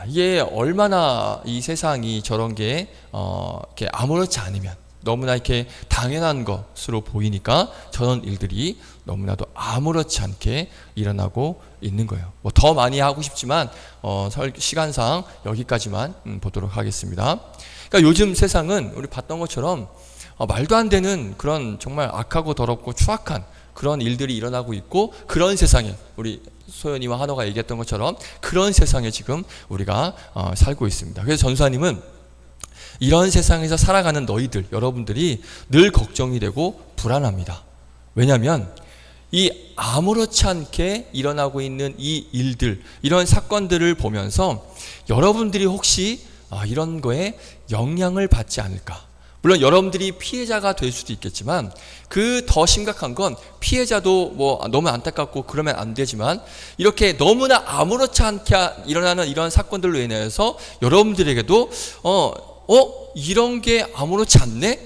이게 얼마나 이 세상이 저런 게 이렇게 아무렇지 않으면, 너무나 이렇게 당연한 것으로 보이니까 저런 일들이 너무나도 아무렇지 않게 일어나고 있는 거예요. 뭐 더 많이 하고 싶지만 시간상 여기까지만 보도록 하겠습니다. 그러니까 요즘 세상은 우리 봤던 것처럼 말도 안 되는 그런 정말 악하고 더럽고 추악한 그런 일들이 일어나고 있고, 그런 세상에 우리 소연이와 한호가 얘기했던 것처럼 그런 세상에 지금 우리가 살고 있습니다. 그래서 전사님은 이런 세상에서 살아가는 너희들, 여러분들이 늘 걱정이 되고 불안합니다. 왜냐하면 이 아무렇지 않게 일어나고 있는 이 일들, 이런 사건들을 보면서 여러분들이 혹시 이런 거에 영향을 받지 않을까. 물론 여러분들이 피해자가 될 수도 있겠지만, 그 더 심각한 건 피해자도 뭐 너무 안타깝고 그러면 안 되지만, 이렇게 너무나 아무렇지 않게 일어나는 이런 사건들로 인해서 여러분들에게도 이런 게 아무렇지 않네?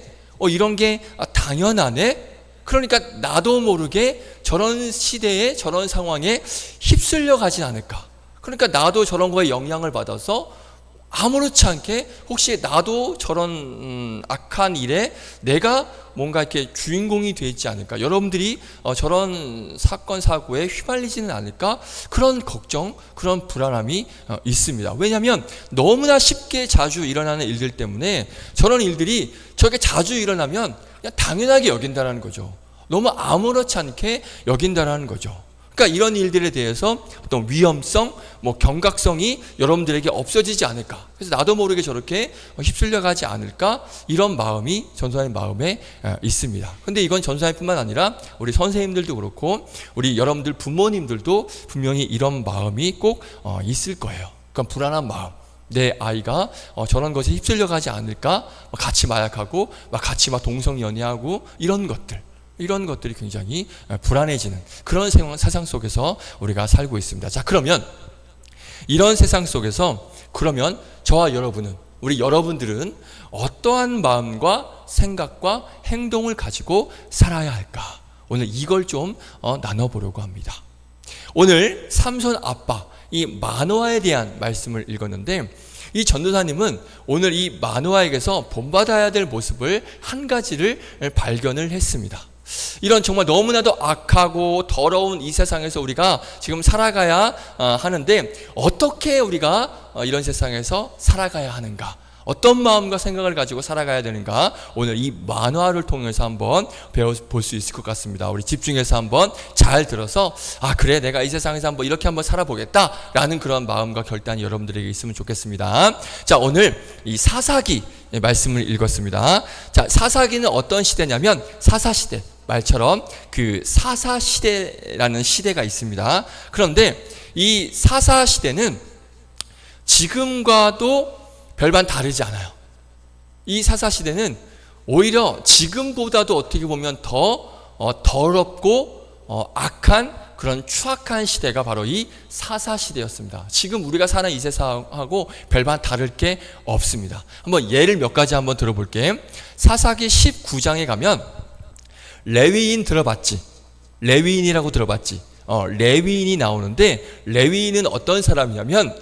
이런 게 당연하네? 그러니까 나도 모르게 저런 시대에 저런 상황에 휩쓸려 가지 않을까. 그러니까 나도 저런 거에 영향을 받아서 아무렇지 않게 혹시 나도 저런 악한 일에 내가 뭔가 이렇게 주인공이 되지 않을까, 여러분들이 저런 사건 사고에 휘말리지는 않을까, 그런 걱정, 그런 불안함이 있습니다. 왜냐하면 너무나 쉽게 자주 일어나는 일들 때문에 저런 일들이 저게 자주 일어나면 그냥 당연하게 여긴다는 거죠. 너무 아무렇지 않게 여긴다는 거죠. 그러니까 이런 일들에 대해서 어떤 위험성, 뭐 경각성이 여러분들에게 없어지지 않을까. 그래서 나도 모르게 저렇게 휩쓸려가지 않을까. 이런 마음이 전사님 마음에 있습니다. 근데 이건 전사님뿐만 아니라 우리 선생님들도 그렇고 우리 여러분들 부모님들도 분명히 이런 마음이 꼭 있을 거예요. 그러니까 불안한 마음. 내 아이가 저런 것에 휩쓸려가지 않을까. 같이 마약하고 같이 동성 연애하고 이런 것들이 굉장히 불안해지는 그런 세상 속에서 우리가 살고 있습니다. 자, 그러면 이런 세상 속에서 그러면 저와 여러분은 우리 여러분들은 어떠한 마음과 생각과 행동을 가지고 살아야 할까? 오늘 이걸 좀 나눠보려고 합니다. 오늘 삼손 아빠 이 마노아에 대한 말씀을 읽었는데, 이 전도사님은 오늘 이 마노아에게서 본받아야 될 모습을 한 가지를 발견을 했습니다. 이런 정말 너무나도 악하고 더러운 이 세상에서 우리가 지금 살아가야 하는데, 어떻게 우리가 이런 세상에서 살아가야 하는가, 어떤 마음과 생각을 가지고 살아가야 되는가, 오늘 이 만화를 통해서 한번 배워볼 수 있을 것 같습니다. 우리 집중해서 한번 잘 들어서 그래, 내가 이 세상에서 한번 이렇게 한번 살아보겠다 라는 그런 마음과 결단이 여러분들에게 있으면 좋겠습니다. 자, 오늘 이 사사기 말씀을 읽었습니다. 자, 사사기는 어떤 시대냐면 사사시대, 말처럼 그 사사시대라는 시대가 있습니다. 그런데 이 사사시대는 지금과도 별반 다르지 않아요. 이 사사시대는 오히려 지금보다도 어떻게 보면 더 더럽고 악한 그런 추악한 시대가 바로 이 사사시대였습니다. 지금 우리가 사는 이 세상하고 별반 다를 게 없습니다. 한번 예를 몇 가지 한번 들어볼게요. 사사기 19장에 가면 레위인 들어봤지? 레위인이라고 들어봤지? 레위인이 나오는데, 레위인은 어떤 사람이냐면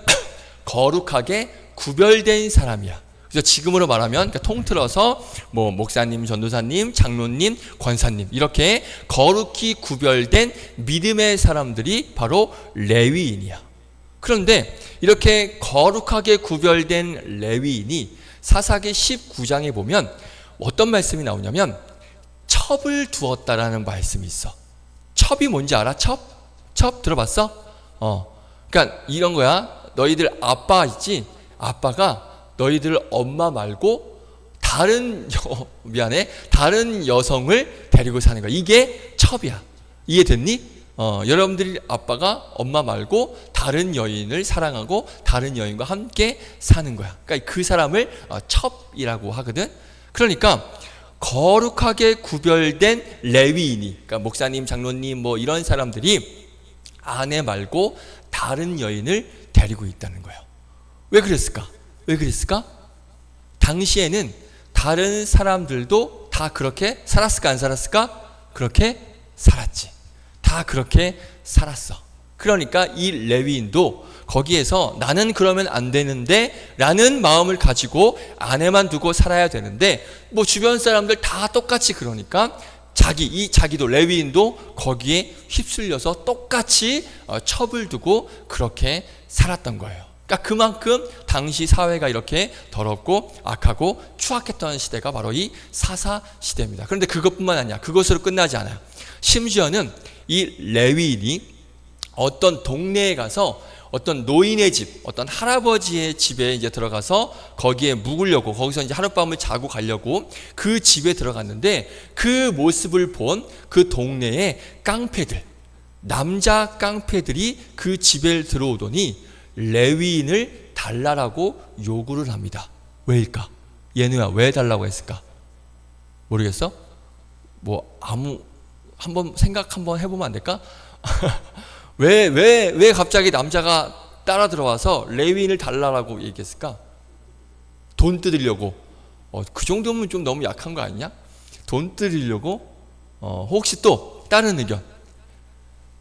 거룩하게 구별된 사람이야. 그래서 지금으로 말하면 통틀어서 뭐 목사님, 전도사님, 장로님, 권사님, 이렇게 거룩히 구별된 믿음의 사람들이 바로 레위인이야. 그런데 이렇게 거룩하게 구별된 레위인이 사사기 19장에 보면 어떤 말씀이 나오냐면 첩을 두었다라는 말씀이 있어. 첩이 뭔지 알아? 첩 들어봤어? 그러니까 이런 거야. 너희들 아빠 있지? 아빠가 너희들 엄마 말고 다른 여성을 데리고 사는 거야. 이게 첩이야. 이해됐니? 여러분들이 아빠가 엄마 말고 다른 여인을 사랑하고 다른 여인과 함께 사는 거야. 그러니까 그 사람을 첩이라고 하거든. 그러니까 거룩하게 구별된 레위인이, 그러니까 목사님, 장로님 뭐 이런 사람들이 아내 말고 다른 여인을 데리고 있다는 거예요. 왜 그랬을까? 당시에는 다른 사람들도 다 그렇게 살았을까, 안 살았을까? 그렇게 살았지. 다 그렇게 살았어. 그러니까 이 레위인도 거기에서 나는 그러면 안 되는데 라는 마음을 가지고 아내만 두고 살아야 되는데, 뭐 주변 사람들 다 똑같이 그러니까 자기도 레위인도 거기에 휩쓸려서 똑같이 첩을 두고 그렇게 살았던 거예요. 그러니까 그만큼 당시 사회가 이렇게 더럽고 악하고 추악했던 시대가 바로 이 사사 시대입니다. 그런데 그것뿐만 아니야. 그것으로 끝나지 않아요. 심지어는 이 레위인이 어떤 동네에 가서 어떤 노인의 집, 어떤 할아버지의 집에 이제 들어가서 거기에 묵으려고, 거기서 이제 하룻밤을 자고 가려고 그 집에 들어갔는데, 그 모습을 본 그 동네의 깡패들, 남자 깡패들이 그 집에 들어오더니 레위인을 달라라고 요구를 합니다. 왜일까? 예누야, 왜 달라고 했을까? 모르겠어? 뭐 한번 생각 한번 해보면 안 될까? 왜 갑자기 남자가 따라 들어와서 레위인을 달라라고 얘기했을까? 돈 뜯으려고. 그 정도면 좀 너무 약한 거 아니냐? 돈 뜯으려고? 혹시 또 다른 의견?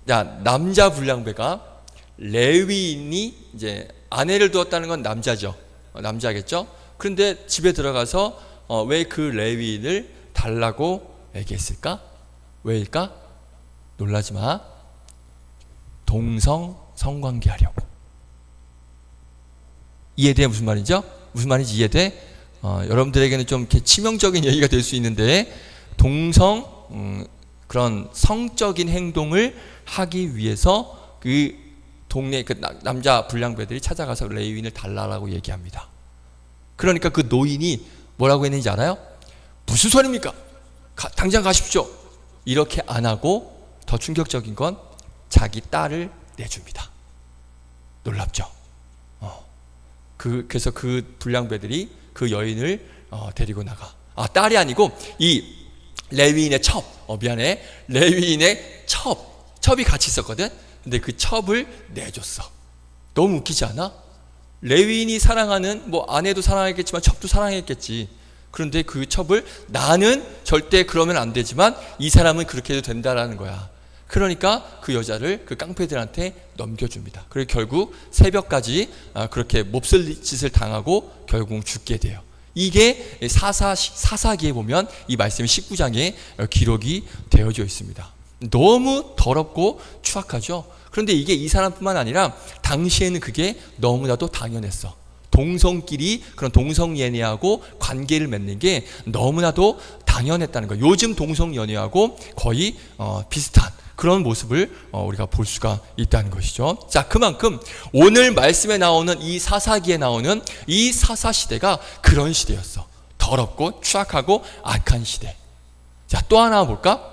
야, 남자 불량배가 레위인이 이제 아내를 두었다는 건 남자죠. 남자겠죠? 그런데 집에 들어가서 왜 그 레위인을 달라고 얘기했을까? 왜일까? 놀라지 마. 동성 성관계 하려고. 이해돼? 무슨 말이죠? 무슨 말인지 이해돼? 여러분들에게는 좀 이렇게 치명적인 얘기가 될 수 있는데, 동성 그런 성적인 행동을 하기 위해서 그 동네 그 남자 불량배들이 찾아가서 레위인을 달라라고 얘기합니다. 그러니까 그 노인이 뭐라고 했는지 알아요? 무슨 소리입니까? 당장 가십시오. 이렇게 안 하고 더 충격적인 건 자기 딸을 내줍니다. 놀랍죠? 그래서 그 불량배들이 그 여인을 데리고 나가. 딸이 아니고 이 레위인의 첩. 레위인의 첩이 같이 있었거든. 근데 그 첩을 내줬어. 너무 웃기지 않아? 레위인이 사랑하는 뭐 아내도 사랑했겠지만 첩도 사랑했겠지. 그런데 그 첩을 나는 절대 그러면 안 되지만 이 사람은 그렇게 해도 된다라는 거야. 그러니까 그 여자를 그 깡패들한테 넘겨줍니다. 그리고 결국 새벽까지 그렇게 몹쓸 짓을 당하고 결국 죽게 돼요. 이게 사사기에 보면 이 말씀이 19장에 기록이 되어져 있습니다. 너무 더럽고 추악하죠. 그런데 이게 이 사람뿐만 아니라 당시에는 그게 너무나도 당연했어. 동성끼리 그런 동성연애하고 관계를 맺는 게 너무나도 당연했다는 거예요. 요즘 동성연애하고 거의 비슷한 그런 모습을 우리가 볼 수가 있다는 것이죠. 자, 그만큼 오늘 말씀에 나오는 이 사사기에 나오는 이 사사시대가 그런 시대였어. 더럽고 추악하고 악한 시대. 자, 또 하나 볼까?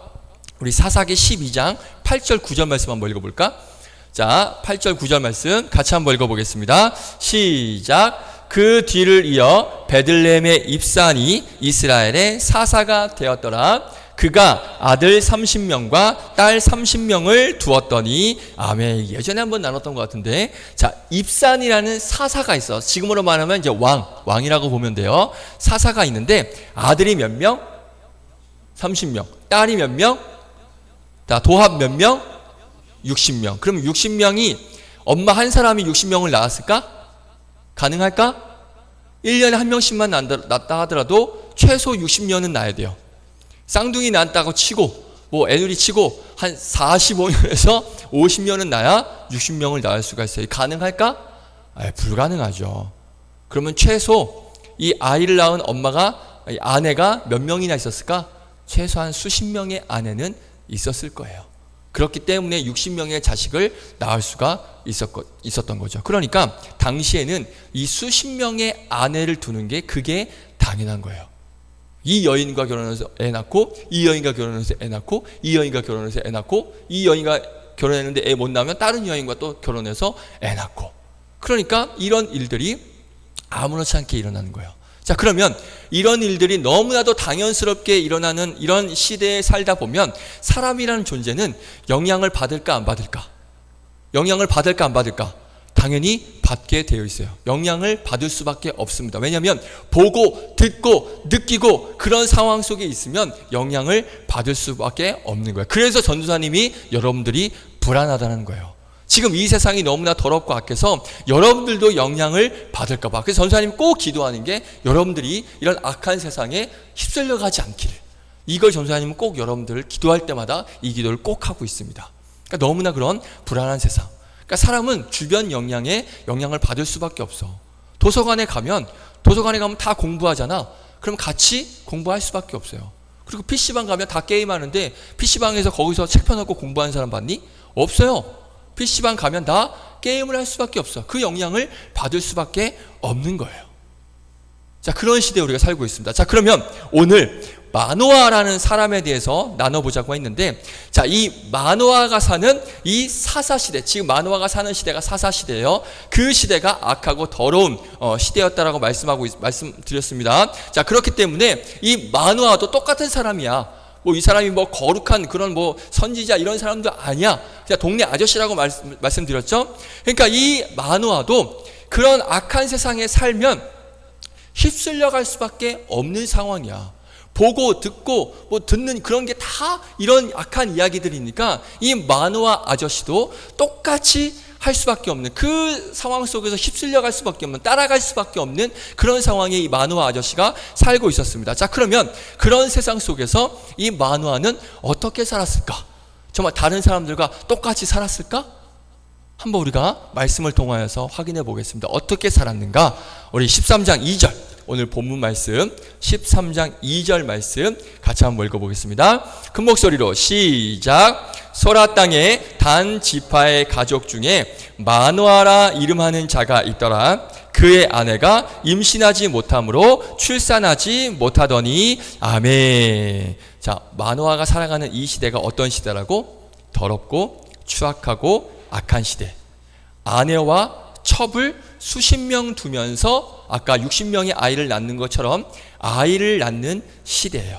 우리 사사기 12장 8절 9절 말씀 한번 읽어볼까? 자, 8절 9절 말씀 같이 한번 읽어보겠습니다. 시작. 그 뒤를 이어 베들레헴의 입산이 이스라엘의 사사가 되었더라. 그가 아들 30명과 딸 30명을 두었더니 아멘. 예전에 한번 나눴던 것 같은데, 자, 입산이라는 사사가 있어. 지금으로 말하면 이제 왕이라고 보면 돼요. 사사가 있는데 아들이 몇 명? 30명. 딸이 몇 명? 자, 도합 몇 명? 60명. 그럼 60명이 엄마 한 사람이 60명을 낳았을까? 가능할까? 1년에 한 명씩만 낳았다 하더라도 최소 60년은 낳아야 돼요. 쌍둥이 낳았다고 치고 뭐 애누리 치고 한 45년에서 50년은 낳아야 60명을 낳을 수가 있어요. 가능할까? 불가능하죠. 그러면 최소 이 아이를 낳은 아내가 몇 명이나 있었을까? 최소한 수십 명의 아내는 있었을 거예요. 그렇기 때문에 60명의 자식을 낳을 수가 있었던 거죠. 그러니까 당시에는 이 수십 명의 아내를 두는 게 그게 당연한 거예요. 이 여인과 결혼해서 애 낳고, 이 여인과 결혼해서 애 낳고, 이 여인과 결혼해서 애 낳고, 이 여인과 결혼했는데 애 못 낳으면 다른 여인과 또 결혼해서 애 낳고. 그러니까 이런 일들이 아무렇지 않게 일어나는 거예요. 자, 그러면 이런 일들이 너무나도 당연스럽게 일어나는 이런 시대에 살다 보면 사람이라는 존재는 영향을 받을까 안 받을까? 영향을 받을까 안 받을까? 당연히 받게 되어 있어요. 영향을 받을 수밖에 없습니다. 왜냐하면 보고 듣고 느끼고 그런 상황 속에 있으면 영향을 받을 수밖에 없는 거예요. 그래서 전도사님이 여러분들이 불안하다는 거예요. 지금 이 세상이 너무나 더럽고 악해서 여러분들도 영향을 받을까 봐. 그래서 전도사님이 꼭 기도하는 게 여러분들이 이런 악한 세상에 휩쓸려 가지 않기를. 이걸 전도사님은 꼭 여러분들을 기도할 때마다 이 기도를 꼭 하고 있습니다. 그러니까 너무나 그런 불안한 세상. 그러니까 사람은 주변 영향에 영향을 받을 수밖에 없어. 도서관에 가면 다 공부하잖아. 그럼 같이 공부할 수밖에 없어요. 그리고 PC방 가면 다 게임하는데 PC방에서 거기서 책 펴놓고 공부하는 사람 봤니? 없어요. PC방 가면 다 게임을 할 수밖에 없어. 그 영향을 받을 수밖에 없는 거예요. 자, 그런 시대에 우리가 살고 있습니다. 자, 그러면 오늘 마노아라는 사람에 대해서 나눠보자고 했는데, 자, 이 마노아가 사는 이 사사시대, 지금 마노아가 사는 시대가 사사시대예요. 그 시대가 악하고 더러운 시대였다라고 말씀드렸습니다. 자, 그렇기 때문에 이 마노아도 똑같은 사람이야. 뭐 이 사람이 뭐 거룩한 그런 뭐 선지자 이런 사람도 아니야. 그냥 동네 아저씨라고 말씀드렸죠. 그러니까 이 마노아도 그런 악한 세상에 살면 휩쓸려 갈 수밖에 없는 상황이야. 보고 듣고 뭐 듣는 그런 게 다 이런 악한 이야기들이니까 이 마노아 아저씨도 똑같이 할 수밖에 없는 그 상황 속에서 휩쓸려 갈 수밖에 없는, 따라갈 수밖에 없는 그런 상황에 이 마노아 아저씨가 살고 있었습니다. 자, 그러면 그런 세상 속에서 이 마노아는 어떻게 살았을까? 정말 다른 사람들과 똑같이 살았을까? 한번 우리가 말씀을 통하여서 확인해 보겠습니다. 어떻게 살았는가? 우리 13장 2절, 오늘 본문 말씀 13장 2절 말씀 같이 한번 읽어보겠습니다. 큰 목소리로 시작. 소라 땅에 단 지파의 가족 중에 마노아라 이름하는 자가 있더라. 그의 아내가 임신하지 못함으로 출산하지 못하더니 아멘. 자, 마노아가 살아가는 이 시대가 어떤 시대라고? 더럽고 추악하고 악한 시대. 아내와 첩을 수십 명 두면서 아까 60명의 아이를 낳는 것처럼 아이를 낳는 시대예요.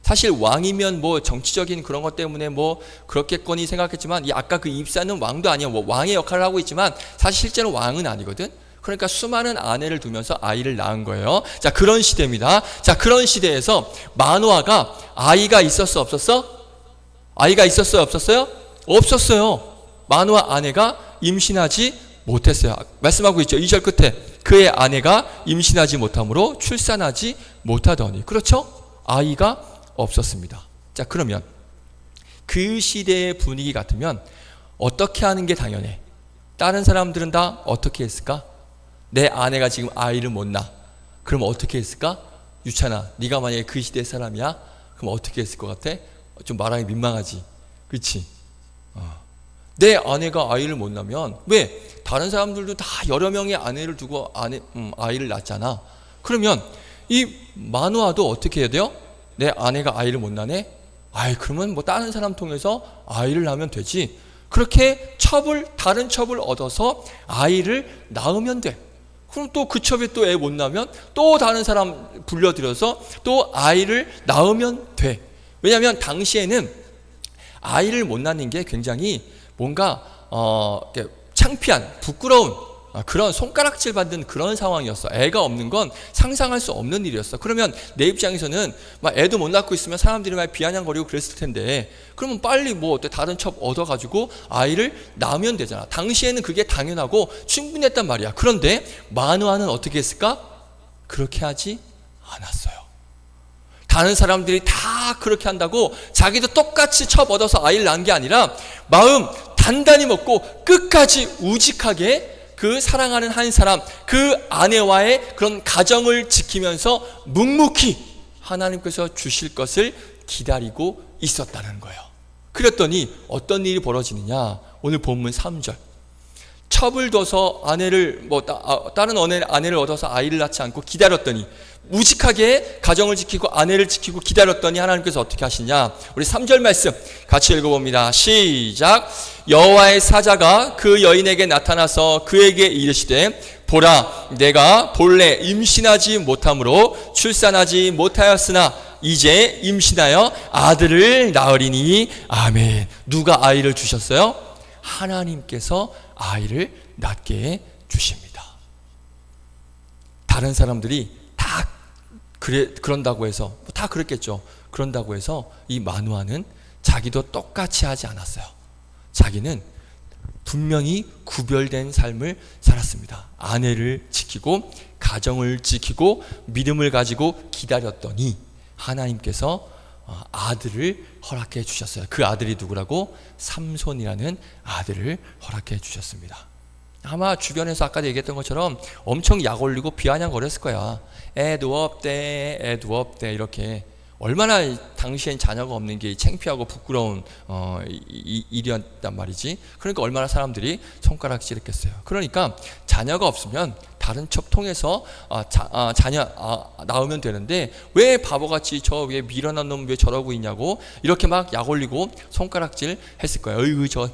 사실 왕이면 뭐 정치적인 그런 것 때문에 뭐 그렇겠거니 생각했지만 이 아까 그 입사는 왕도 아니야. 뭐 왕의 역할을 하고 있지만 사실 실제로 왕은 아니거든. 그러니까 수많은 아내를 두면서 아이를 낳은 거예요. 자, 그런 시대입니다. 자, 그런 시대에서 마노아가 아이가 있었어, 없었어? 아이가 있었어요, 없었어요? 없었어요. 마노아 아내가 임신하지 못했어요. 말씀하고 있죠. 2절 끝에 그의 아내가 임신하지 못함으로 출산하지 못하더니, 그렇죠? 아이가 없었습니다. 자, 그러면 그 시대의 분위기 같으면 어떻게 하는 게 당연해? 다른 사람들은 다 어떻게 했을까? 내 아내가 지금 아이를 못 낳아. 그럼 어떻게 했을까? 유찬아, 네가 만약에 그 시대의 사람이야? 그럼 어떻게 했을 것 같아? 좀 말하기 민망하지. 그렇지? 내 아내가 아이를 못 낳으면, 왜? 다른 사람들도 다 여러 명의 아내를 두고 아이를 낳잖아. 그러면 이 마노아도 어떻게 해야 돼요? 내 아내가 아이를 못 낳네? 그러면 뭐 다른 사람 통해서 아이를 낳으면 되지. 그렇게 다른 첩을 얻어서 아이를 낳으면 돼. 그럼 또 그 첩에 또 애 못 낳으면 또 다른 사람 불러들여서 또 아이를 낳으면 돼. 왜냐하면 당시에는 아이를 못 낳는 게 굉장히 뭔가 창피한, 부끄러운 그런 손가락질 받는 그런 상황이었어. 애가 없는 건 상상할 수 없는 일이었어. 그러면 내 입장에서는 막 애도 못 낳고 있으면 사람들이 막 비아냥거리고 그랬을 텐데, 그러면 빨리 뭐 다른 첩 얻어가지고 아이를 낳으면 되잖아. 당시에는 그게 당연하고 충분했단 말이야. 그런데 마노아는 어떻게 했을까? 그렇게 하지 않았어요. 다른 사람들이 다 그렇게 한다고 자기도 똑같이 첩 얻어서 아이를 낳은 게 아니라 마음 단단히 먹고 끝까지 우직하게 그 사랑하는 한 사람, 그 아내와의 그런 가정을 지키면서 묵묵히 하나님께서 주실 것을 기다리고 있었다는 거예요. 그랬더니 어떤 일이 벌어지느냐? 오늘 본문 3절. 첩을 둬서 아내를 다른 아내를 얻어서 아이를 낳지 않고 기다렸더니, 우직하게 가정을 지키고 아내를 지키고 기다렸더니 하나님께서 어떻게 하시냐? 우리 3절 말씀 같이 읽어봅니다. 시작. 여호와의 사자가 그 여인에게 나타나서 그에게 이르시되, 보라, 내가 본래 임신하지 못함으로 출산하지 못하였으나 이제 임신하여 아들을 낳으리니. 아멘. 누가 아이를 주셨어요? 하나님께서 아이를 낳게 주십니다. 다른 사람들이 다 그런다고 해서, 다 그랬겠죠. 그런다고 해서 이 마누아는 자기도 똑같이 하지 않았어요. 자기는 분명히 구별된 삶을 살았습니다. 아내를 지키고 가정을 지키고 믿음을 가지고 기다렸더니 하나님께서 아들을 허락해 주셨어요. 그 아들이 누구라고? 삼손이라는 아들을 허락해 주셨습니다. 아마 주변에서 아까 얘기했던 것처럼 엄청 약 올리고 비아냥거렸을 거야. 애도 없대 이렇게. 얼마나 당시엔 자녀가 없는 게 창피하고 부끄러운 일이었단 말이지. 그러니까 얼마나 사람들이 손가락질했겠어요. 그러니까 자녀가 없으면 다른 첩 통해서 자녀 낳으면 되는데, 왜 바보같이 저 위에 미련한 놈 왜 저러고 있냐고 이렇게 막 약 올리고 손가락질 했을 거예요. 어이구 저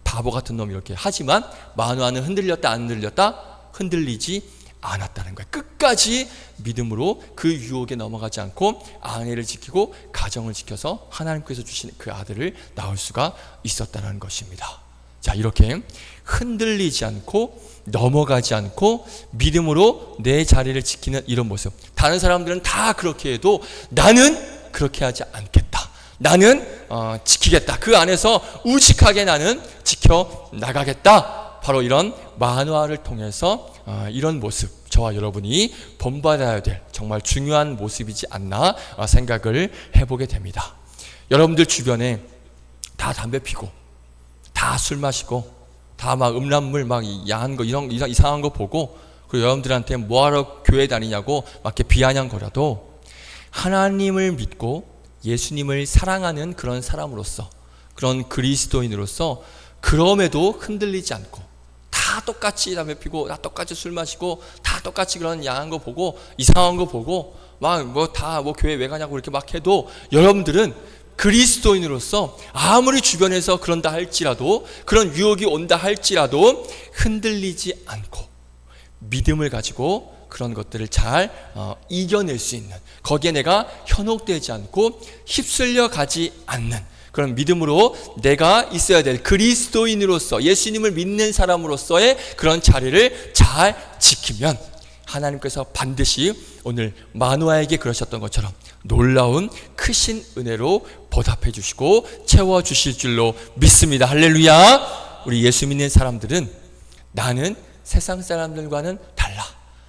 바보 같은 놈 이렇게. 하지만 마누아는 흔들렸다 안 흔들렸다? 흔들리지 않았다는 거예요. 끝까지 믿음으로 그 유혹에 넘어가지 않고 아내를 지키고 가정을 지켜서 하나님께서 주신 그 아들을 낳을 수가 있었다는 것입니다. 자, 이렇게 흔들리지 않고 넘어가지 않고 믿음으로 내 자리를 지키는 이런 모습. 다른 사람들은 다 그렇게 해도 나는 그렇게 하지 않겠다. 나는 지키겠다. 그 안에서 우직하게 나는 지켜나가겠다. 바로 이런 마누아를 통해서 이런 모습, 저와 여러분이 본받아야 될 정말 중요한 모습이지 않나 생각을 해보게 됩니다. 여러분들 주변에 다 담배 피고 다 술 마시고 다 막 음란물 막 야한 거 이런 이상한 거 보고, 그리고 여러분들한테 뭐하러 교회 다니냐고 막 이렇게 비아냥거려도 하나님을 믿고 예수님을 사랑하는 그런 사람으로서, 그런 그리스도인으로서 그럼에도 흔들리지 않고 다 똑같이 담배 피고 다 똑같이 술 마시고 다 똑같이 그런 야한 거 보고 이상한 거 보고 막 뭐 교회 왜 가냐고 이렇게 막 해도, 여러분들은 그리스도인으로서 아무리 주변에서 그런다 할지라도, 그런 유혹이 온다 할지라도 흔들리지 않고 믿음을 가지고 그런 것들을 잘 이겨낼 수 있는, 거기에 내가 현혹되지 않고 휩쓸려 가지 않는 그런 믿음으로 내가 있어야 될 그리스도인으로서 예수님을 믿는 사람으로서의 그런 자리를 잘 지키면 하나님께서 반드시 오늘 마노아에게 그러셨던 것처럼 놀라운 크신 은혜로 보답해 주시고 채워 주실 줄로 믿습니다. 할렐루야. 우리 예수 믿는 사람들은 나는 세상 사람들과는 달라,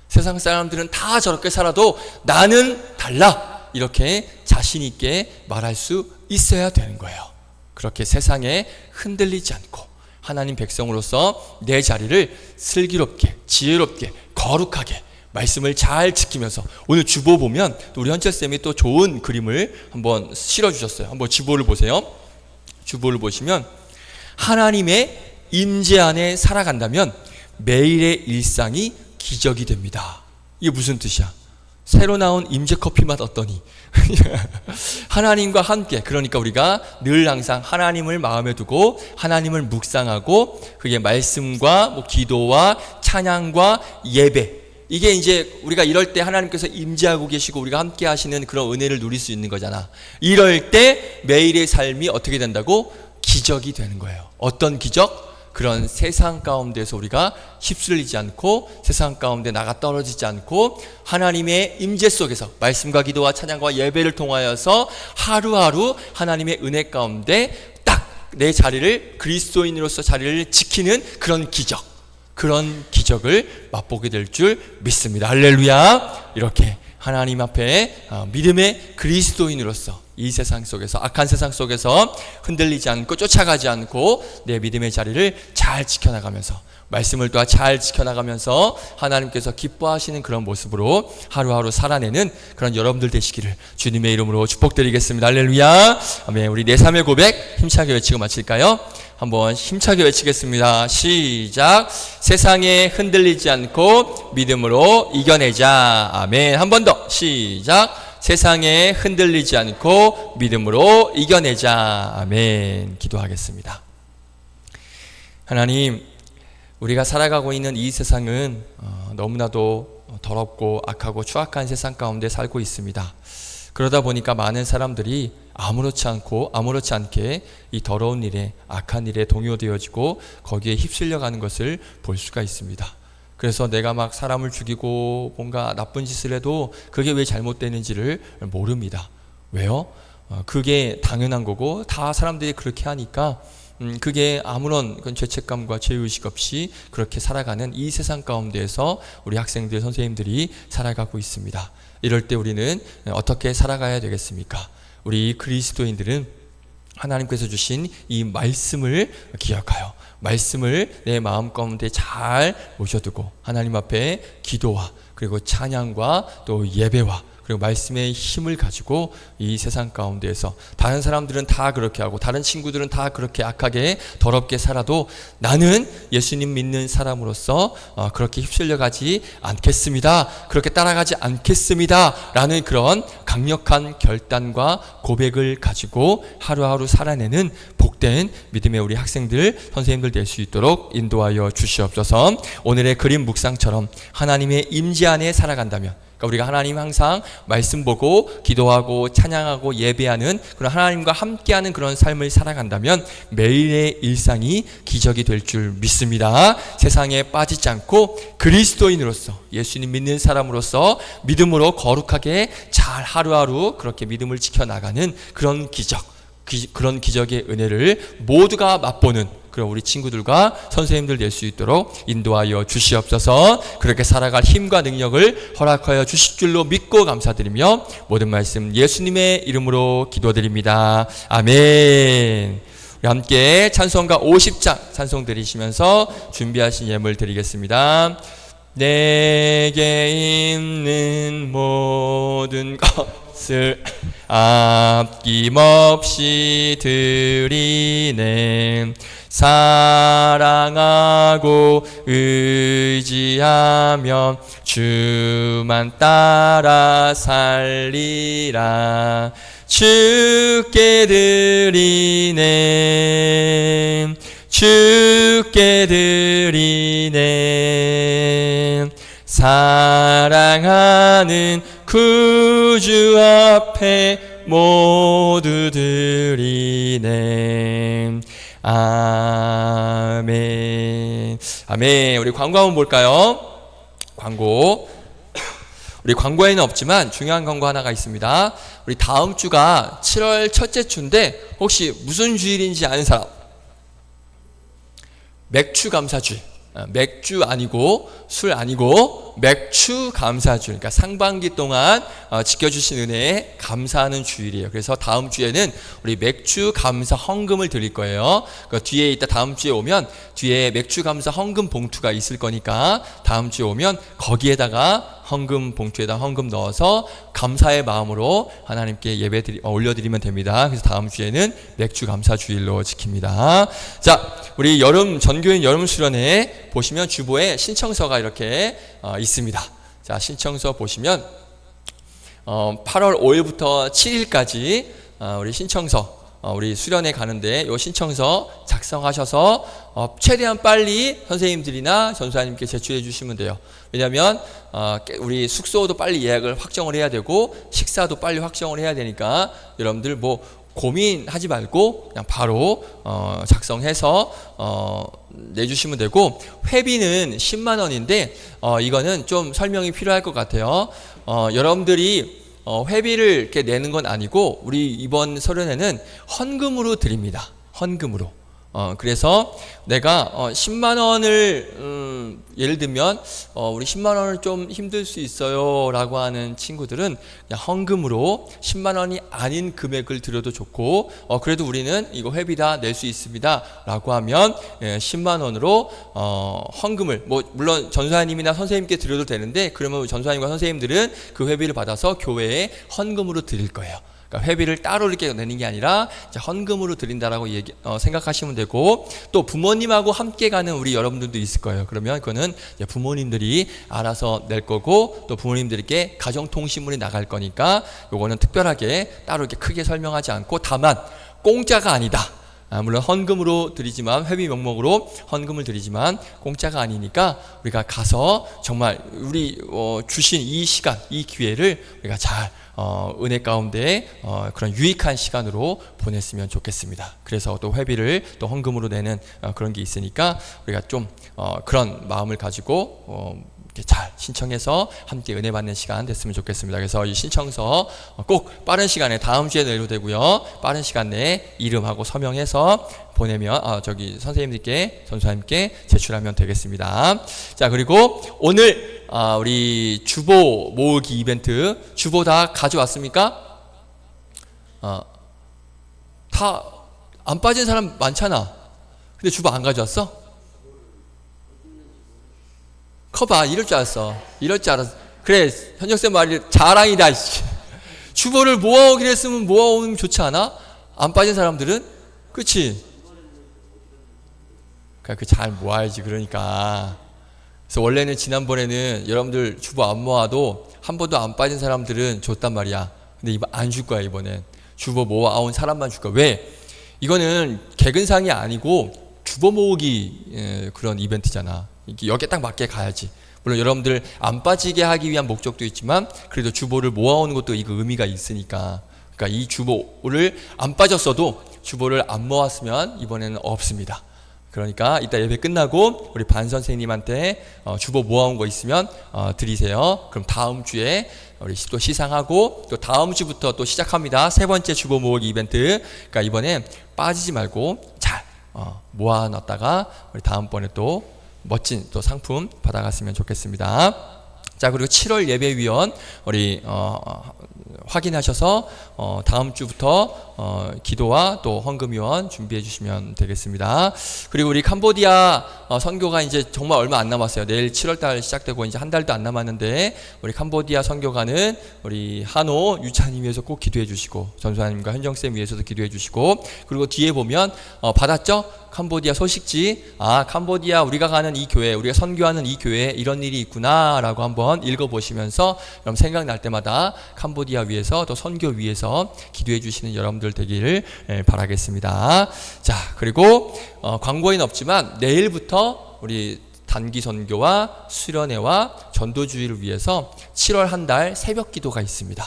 세상 사람들은 다 저렇게 살아도 나는 달라, 이렇게 자신 있게 말할 수 있어야 되는 거예요. 그렇게 세상에 흔들리지 않고 하나님 백성으로서 내 자리를 슬기롭게 지혜롭게 거룩하게 말씀을 잘 지키면서, 오늘 주보 보면 우리 현철쌤이 또 좋은 그림을 한번 실어주셨어요. 한번 주보를 보세요. 주보를 보시면 하나님의 임재 안에 살아간다면 매일의 일상이 기적이 됩니다. 이게 무슨 뜻이야? 새로 나온 임재 커피 맛 어떠니? 하나님과 함께, 그러니까 우리가 늘 항상 하나님을 마음에 두고 하나님을 묵상하고 그게 말씀과 뭐 기도와 찬양과 예배, 이게 이제 우리가 이럴 때 하나님께서 임재하고 계시고 우리가 함께 하시는 그런 은혜를 누릴 수 있는 거잖아. 이럴 때 매일의 삶이 어떻게 된다고? 기적이 되는 거예요. 어떤 기적? 그런 세상 가운데서 우리가 휩쓸리지 않고 세상 가운데 나가 떨어지지 않고 하나님의 임재 속에서 말씀과 기도와 찬양과 예배를 통하여서 하루하루 하나님의 은혜 가운데 딱 내 자리를, 그리스도인으로서 자리를 지키는 그런 기적, 그런 기적을 맛보게 될 줄 믿습니다. 할렐루야. 이렇게 하나님 앞에 믿음의 그리스도인으로서 이 세상 속에서, 악한 세상 속에서 흔들리지 않고 쫓아가지 않고 내 믿음의 자리를 잘 지켜나가면서 말씀을 또 잘 지켜나가면서 하나님께서 기뻐하시는 그런 모습으로 하루하루 살아내는 그런 여러분들 되시기를 주님의 이름으로 축복드리겠습니다. 할렐루야. 아멘. 우리 내 삶의 고백 힘차게 외치고 마칠까요? 한번 힘차게 외치겠습니다. 시작. 세상에 흔들리지 않고 믿음으로 이겨내자. 아멘. 한 번 더. 시작. 세상에 흔들리지 않고 믿음으로 이겨내자. 아멘. 기도하겠습니다. 하나님, 우리가 살아가고 있는 이 세상은 너무나도 더럽고 악하고 추악한 세상 가운데 살고 있습니다. 그러다 보니까 많은 사람들이 아무렇지 않게 이 더러운 일에, 악한 일에 동요되어지고 거기에 휩쓸려가는 것을 볼 수가 있습니다. 그래서 내가 막 사람을 죽이고 뭔가 나쁜 짓을 해도 그게 왜 잘못되는지를 모릅니다. 왜요? 그게 당연한 거고 다 사람들이 그렇게 하니까 그게 아무런 죄책감과 죄의식 없이 그렇게 살아가는 이 세상 가운데에서 우리 학생들, 선생님들이 살아가고 있습니다. 이럴 때 우리는 어떻게 살아가야 되겠습니까? 우리 그리스도인들은 하나님께서 주신 이 말씀을 기억하여 말씀을 내 마음 가운데 잘 모셔두고 하나님 앞에 기도와 그리고 찬양과 또 예배와 그리고 말씀의 힘을 가지고 이 세상 가운데에서, 다른 사람들은 다 그렇게 하고 다른 친구들은 다 그렇게 악하게 더럽게 살아도 나는 예수님 믿는 사람으로서 그렇게 휩쓸려 가지 않겠습니다, 그렇게 따라가지 않겠습니다 라는 그런 강력한 결단과 고백을 가지고 하루하루 살아내는 복된 믿음의 우리 학생들, 선생님들 될 수 있도록 인도하여 주시옵소서. 오늘의 그림 묵상처럼 하나님의 임재 안에 살아간다면, 우리가 하나님 항상 말씀 보고 기도하고 찬양하고 예배하는 그런 하나님과 함께하는 그런 삶을 살아간다면 매일의 일상이 기적이 될 줄 믿습니다. 세상에 빠지지 않고 그리스도인으로서, 예수님 믿는 사람으로서 믿음으로 거룩하게 잘 하루하루 그렇게 믿음을 지켜나가는 그런 기적, 그런 기적의 은혜를 모두가 맛보는 그런 우리 친구들과 선생님들 될 수 있도록 인도하여 주시옵소서. 그렇게 살아갈 힘과 능력을 허락하여 주실 줄로 믿고 감사드리며 모든 말씀 예수님의 이름으로 기도드립니다. 아멘. 우리 함께 찬송가 50장 찬송 드리시면서 준비하신 예물 드리겠습니다. 내게 있는 모든 것을 아낌없이 드리네. 사랑하고 의지하며 주만 따라 살리라. 주께 드리네. 주께 드리네. 사랑하는 구주 앞에 모두 드리네. 아멘. 아멘. 우리 광고 한번 볼까요? 광고. 우리 광고에는 없지만 중요한 광고 하나가 있습니다. 우리 다음 주가 7월 첫째 주인데 혹시 무슨 주일인지 아는 사람? 맥주 감사주일. 맥주 아니고 술 아니고 맥주 감사주일. 그러니까 상반기 동안 지켜주신 은혜에 감사하는 주일이에요. 그래서 다음 주에는 우리 맥주 감사 헌금을 드릴 거예요. 그러니까 뒤에 이따 다음 주에 오면 뒤에 맥주 감사 헌금 봉투가 있을 거니까 다음 주에 오면 거기에다가 헌금 봉투에다 헌금 넣어서 감사의 마음으로 하나님께 올려드리면 됩니다. 그래서 다음 주에는 맥주 감사 주일로 지킵니다. 자, 우리 전교인 여름 수련회 보시면 주보에 신청서가 이렇게 있습니다. 자, 신청서 보시면 8월 5일부터 7일까지 우리 신청서 우리 수련회 가는데 이 신청서 작성하셔서 최대한 빨리 선생님들이나 전수사님께 제출해 주시면 돼요. 왜냐하면 우리 숙소도 빨리 예약을 확정을 해야 되고 식사도 빨리 확정을 해야 되니까 여러분들 뭐 고민하지 말고 그냥 바로 작성해서 내주시면 되고, 회비는 10만 원인데 이거는 좀 설명이 필요할 것 같아요. 여러분들이 회비를 이렇게 내는 건 아니고 우리 이번 설련회는 헌금으로 드립니다. 헌금으로. 그래서 내가 10만 원을 예를 들면 우리 10만 원을 좀 힘들 수 있어요 라고 하는 친구들은 그냥 헌금으로 10만 원이 아닌 금액을 드려도 좋고, 그래도 우리는 이거 회비다 낼 수 있습니다 라고 하면 10만 원으로 헌금을, 뭐 물론 전수사님이나 선생님께 드려도 되는데 그러면 전수사님과 선생님들은 그 회비를 받아서 교회에 헌금으로 드릴 거예요. 그러니까 회비를 따로 이렇게 내는 게 아니라 이제 헌금으로 드린다라고 생각하시면 되고, 또 부모님하고 함께 가는 우리 여러분들도 있을 거예요. 그러면 그거는 이제 부모님들이 알아서 낼 거고, 또 부모님들께 가정통신문이 나갈 거니까 요거는 특별하게 따로 이렇게 크게 설명하지 않고, 다만 공짜가 아니다. 물론 헌금으로 드리지만, 회비 명목으로 헌금을 드리지만 공짜가 아니니까 우리가 가서 정말 우리 주신 이 시간, 이 기회를 우리가 잘 은혜 가운데 그런 유익한 시간으로 보냈으면 좋겠습니다. 그래서 또 회비를 또 헌금으로 내는 그런 게 있으니까 우리가 좀 그런 마음을 가지고 이렇게 잘 신청해서 함께 은혜 받는 시간 됐으면 좋겠습니다. 그래서 이 신청서 꼭 빠른 시간에, 다음 주에 내도 되고요, 빠른 시간 내에 이름하고 서명해서 보내면 선생님들께, 전수사님께 제출하면 되겠습니다. 자, 그리고 오늘 우리 주보 모으기 이벤트, 주보 다 가져왔습니까? 다 안 빠진 사람 많잖아. 근데 주보 안 가져왔어? 커봐, 이럴 줄 알았어. 그래, 현정쌤 말이 자랑이다. 주보를 모아오기로 했으면 모아오면 좋지 않아? 안 빠진 사람들은? 그치? 그러니까 잘 모아야지. 그러니까. 그래서 원래는 지난번에는 여러분들 주보 안 모아도 한 번도 안 빠진 사람들은 줬단 말이야. 근데 이번 안 줄 거야. 이번엔 주보 모아온 사람만 줄 거야. 왜? 이거는 개근상이 아니고 주보 모으기 그런 이벤트잖아. 여기에 딱 맞게 가야지. 물론 여러분들 안 빠지게 하기 위한 목적도 있지만 그래도 주보를 모아오는 것도 이거 의미가 있으니까. 그러니까 이 주보를 안 빠졌어도 주보를 안 모았으면 이번에는 없습니다. 그러니까 이따 예배 끝나고 우리 반 선생님한테 주보 모아온 거 있으면 드리세요. 그럼 다음 주에 우리 또 시상하고, 또 다음 주부터 또 시작합니다. 세 번째 주보 모으기 이벤트. 그러니까 이번에 빠지지 말고 잘 모아놨다가 우리 다음번에 또 멋진 또 상품 받아갔으면 좋겠습니다. 자, 그리고 7월 예배위원 우리 확인하셔서 다음 주부터 기도와 또 헌금위원 준비해 주시면 되겠습니다. 그리고 우리 캄보디아 선교가 이제 정말 얼마 안 남았어요. 내일 7월달 시작되고 이제 한 달도 안 남았는데, 우리 캄보디아 선교가는 우리 한호 유찬님 위해서 꼭 기도해 주시고, 전수사님과 현정쌤 위해서도 기도해 주시고, 그리고 뒤에 보면 받았죠? 캄보디아 소식지. 캄보디아 우리가 가는 이 교회, 우리가 선교하는 이 교회에 이런 일이 있구나 라고 한번 읽어보시면서 여러분 생각날 때마다 캄보디아 위해서, 또 선교 위해서 기도해 주시는 여러분들 되기를 바라겠습니다. 자, 그리고 광고에는 없지만 내일부터 우리 단기 선교와 수련회와 전도주의를 위해서 7월 한 달 새벽 기도가 있습니다.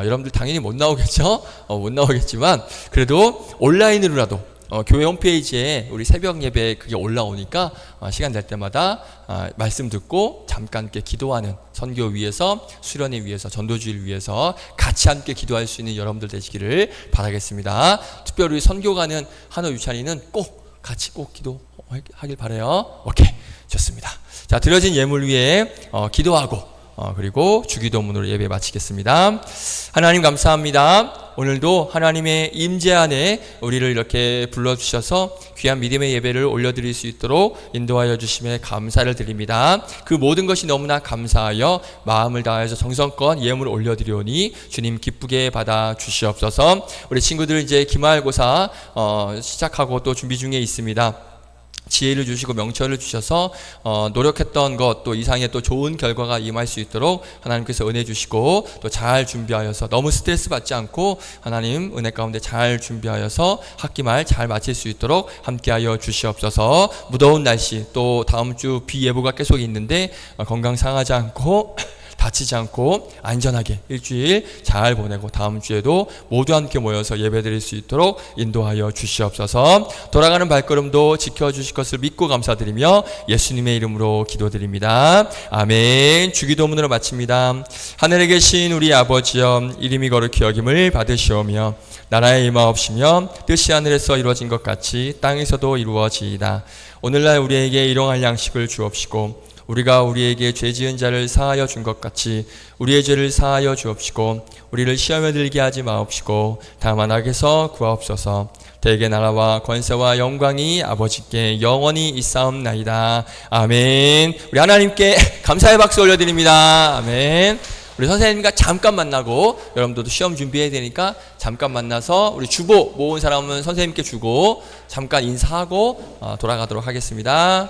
여러분들 당연히 못 나오겠죠? 못 나오겠지만 그래도 온라인으로라도 교회 홈페이지에 우리 새벽 예배 그게 올라오니까 시간 될 때마다 말씀 듣고 잠깐 함께 기도하는, 선교 위해서, 수련회 위해서, 전도주의를 위해서 같이 함께 기도할 수 있는 여러분들 되시기를 바라겠습니다. 특별히 선교 가는 한호 유찬이는 꼭 같이 꼭 기도하길 바라요. 오케이, 좋습니다. 자, 드려진 예물 위에 기도하고 그리고 주기도문으로 예배 마치겠습니다. 하나님 감사합니다. 오늘도 하나님의 임재 안에 우리를 이렇게 불러주셔서 귀한 믿음의 예배를 올려드릴 수 있도록 인도하여 주심에 감사를 드립니다. 그 모든 것이 너무나 감사하여 마음을 다해서 정성껏 예물을 올려드리오니 주님 기쁘게 받아 주시옵소서. 우리 친구들 이제 기말고사 시작하고 또 준비 중에 있습니다. 지혜를 주시고 명철을 주셔서 노력했던 것 또 이상의 또 좋은 결과가 임할 수 있도록 하나님께서 은혜 주시고 또 잘 준비하여서 너무 스트레스 받지 않고 하나님 은혜 가운데 잘 준비하여서 학기말 잘 마칠 수 있도록 함께하여 주시옵소서. 무더운 날씨 또 다음 주 비 예보가 계속 있는데 건강 상하지 않고 다치지 않고 안전하게 일주일 잘 보내고 다음 주에도 모두 함께 모여서 예배드릴 수 있도록 인도하여 주시옵소서. 돌아가는 발걸음도 지켜주실 것을 믿고 감사드리며 예수님의 이름으로 기도드립니다. 아멘. 주기도문으로 마칩니다. 하늘에 계신 우리 아버지여, 이름이 거룩히 여김을 받으시오며 나라에 임하옵시며 뜻이 하늘에서 이루어진 것 같이 땅에서도 이루어지이다. 오늘날 우리에게 일용할 양식을 주옵시고 우리가 우리에게 죄 지은 자를 사하여 준 것 같이 우리의 죄를 사하여 주옵시고 우리를 시험에 들게 하지 마옵시고 다만 악에서 구하옵소서. 대개 나라와 권세와 영광이 아버지께 영원히 있사옵나이다. 아멘. 우리 하나님께 감사의 박수 올려드립니다. 아멘. 우리 선생님과 잠깐 만나고 여러분들도 시험 준비해야 되니까 잠깐 만나서 우리 주보 모은 사람은 선생님께 주고 잠깐 인사하고 돌아가도록 하겠습니다.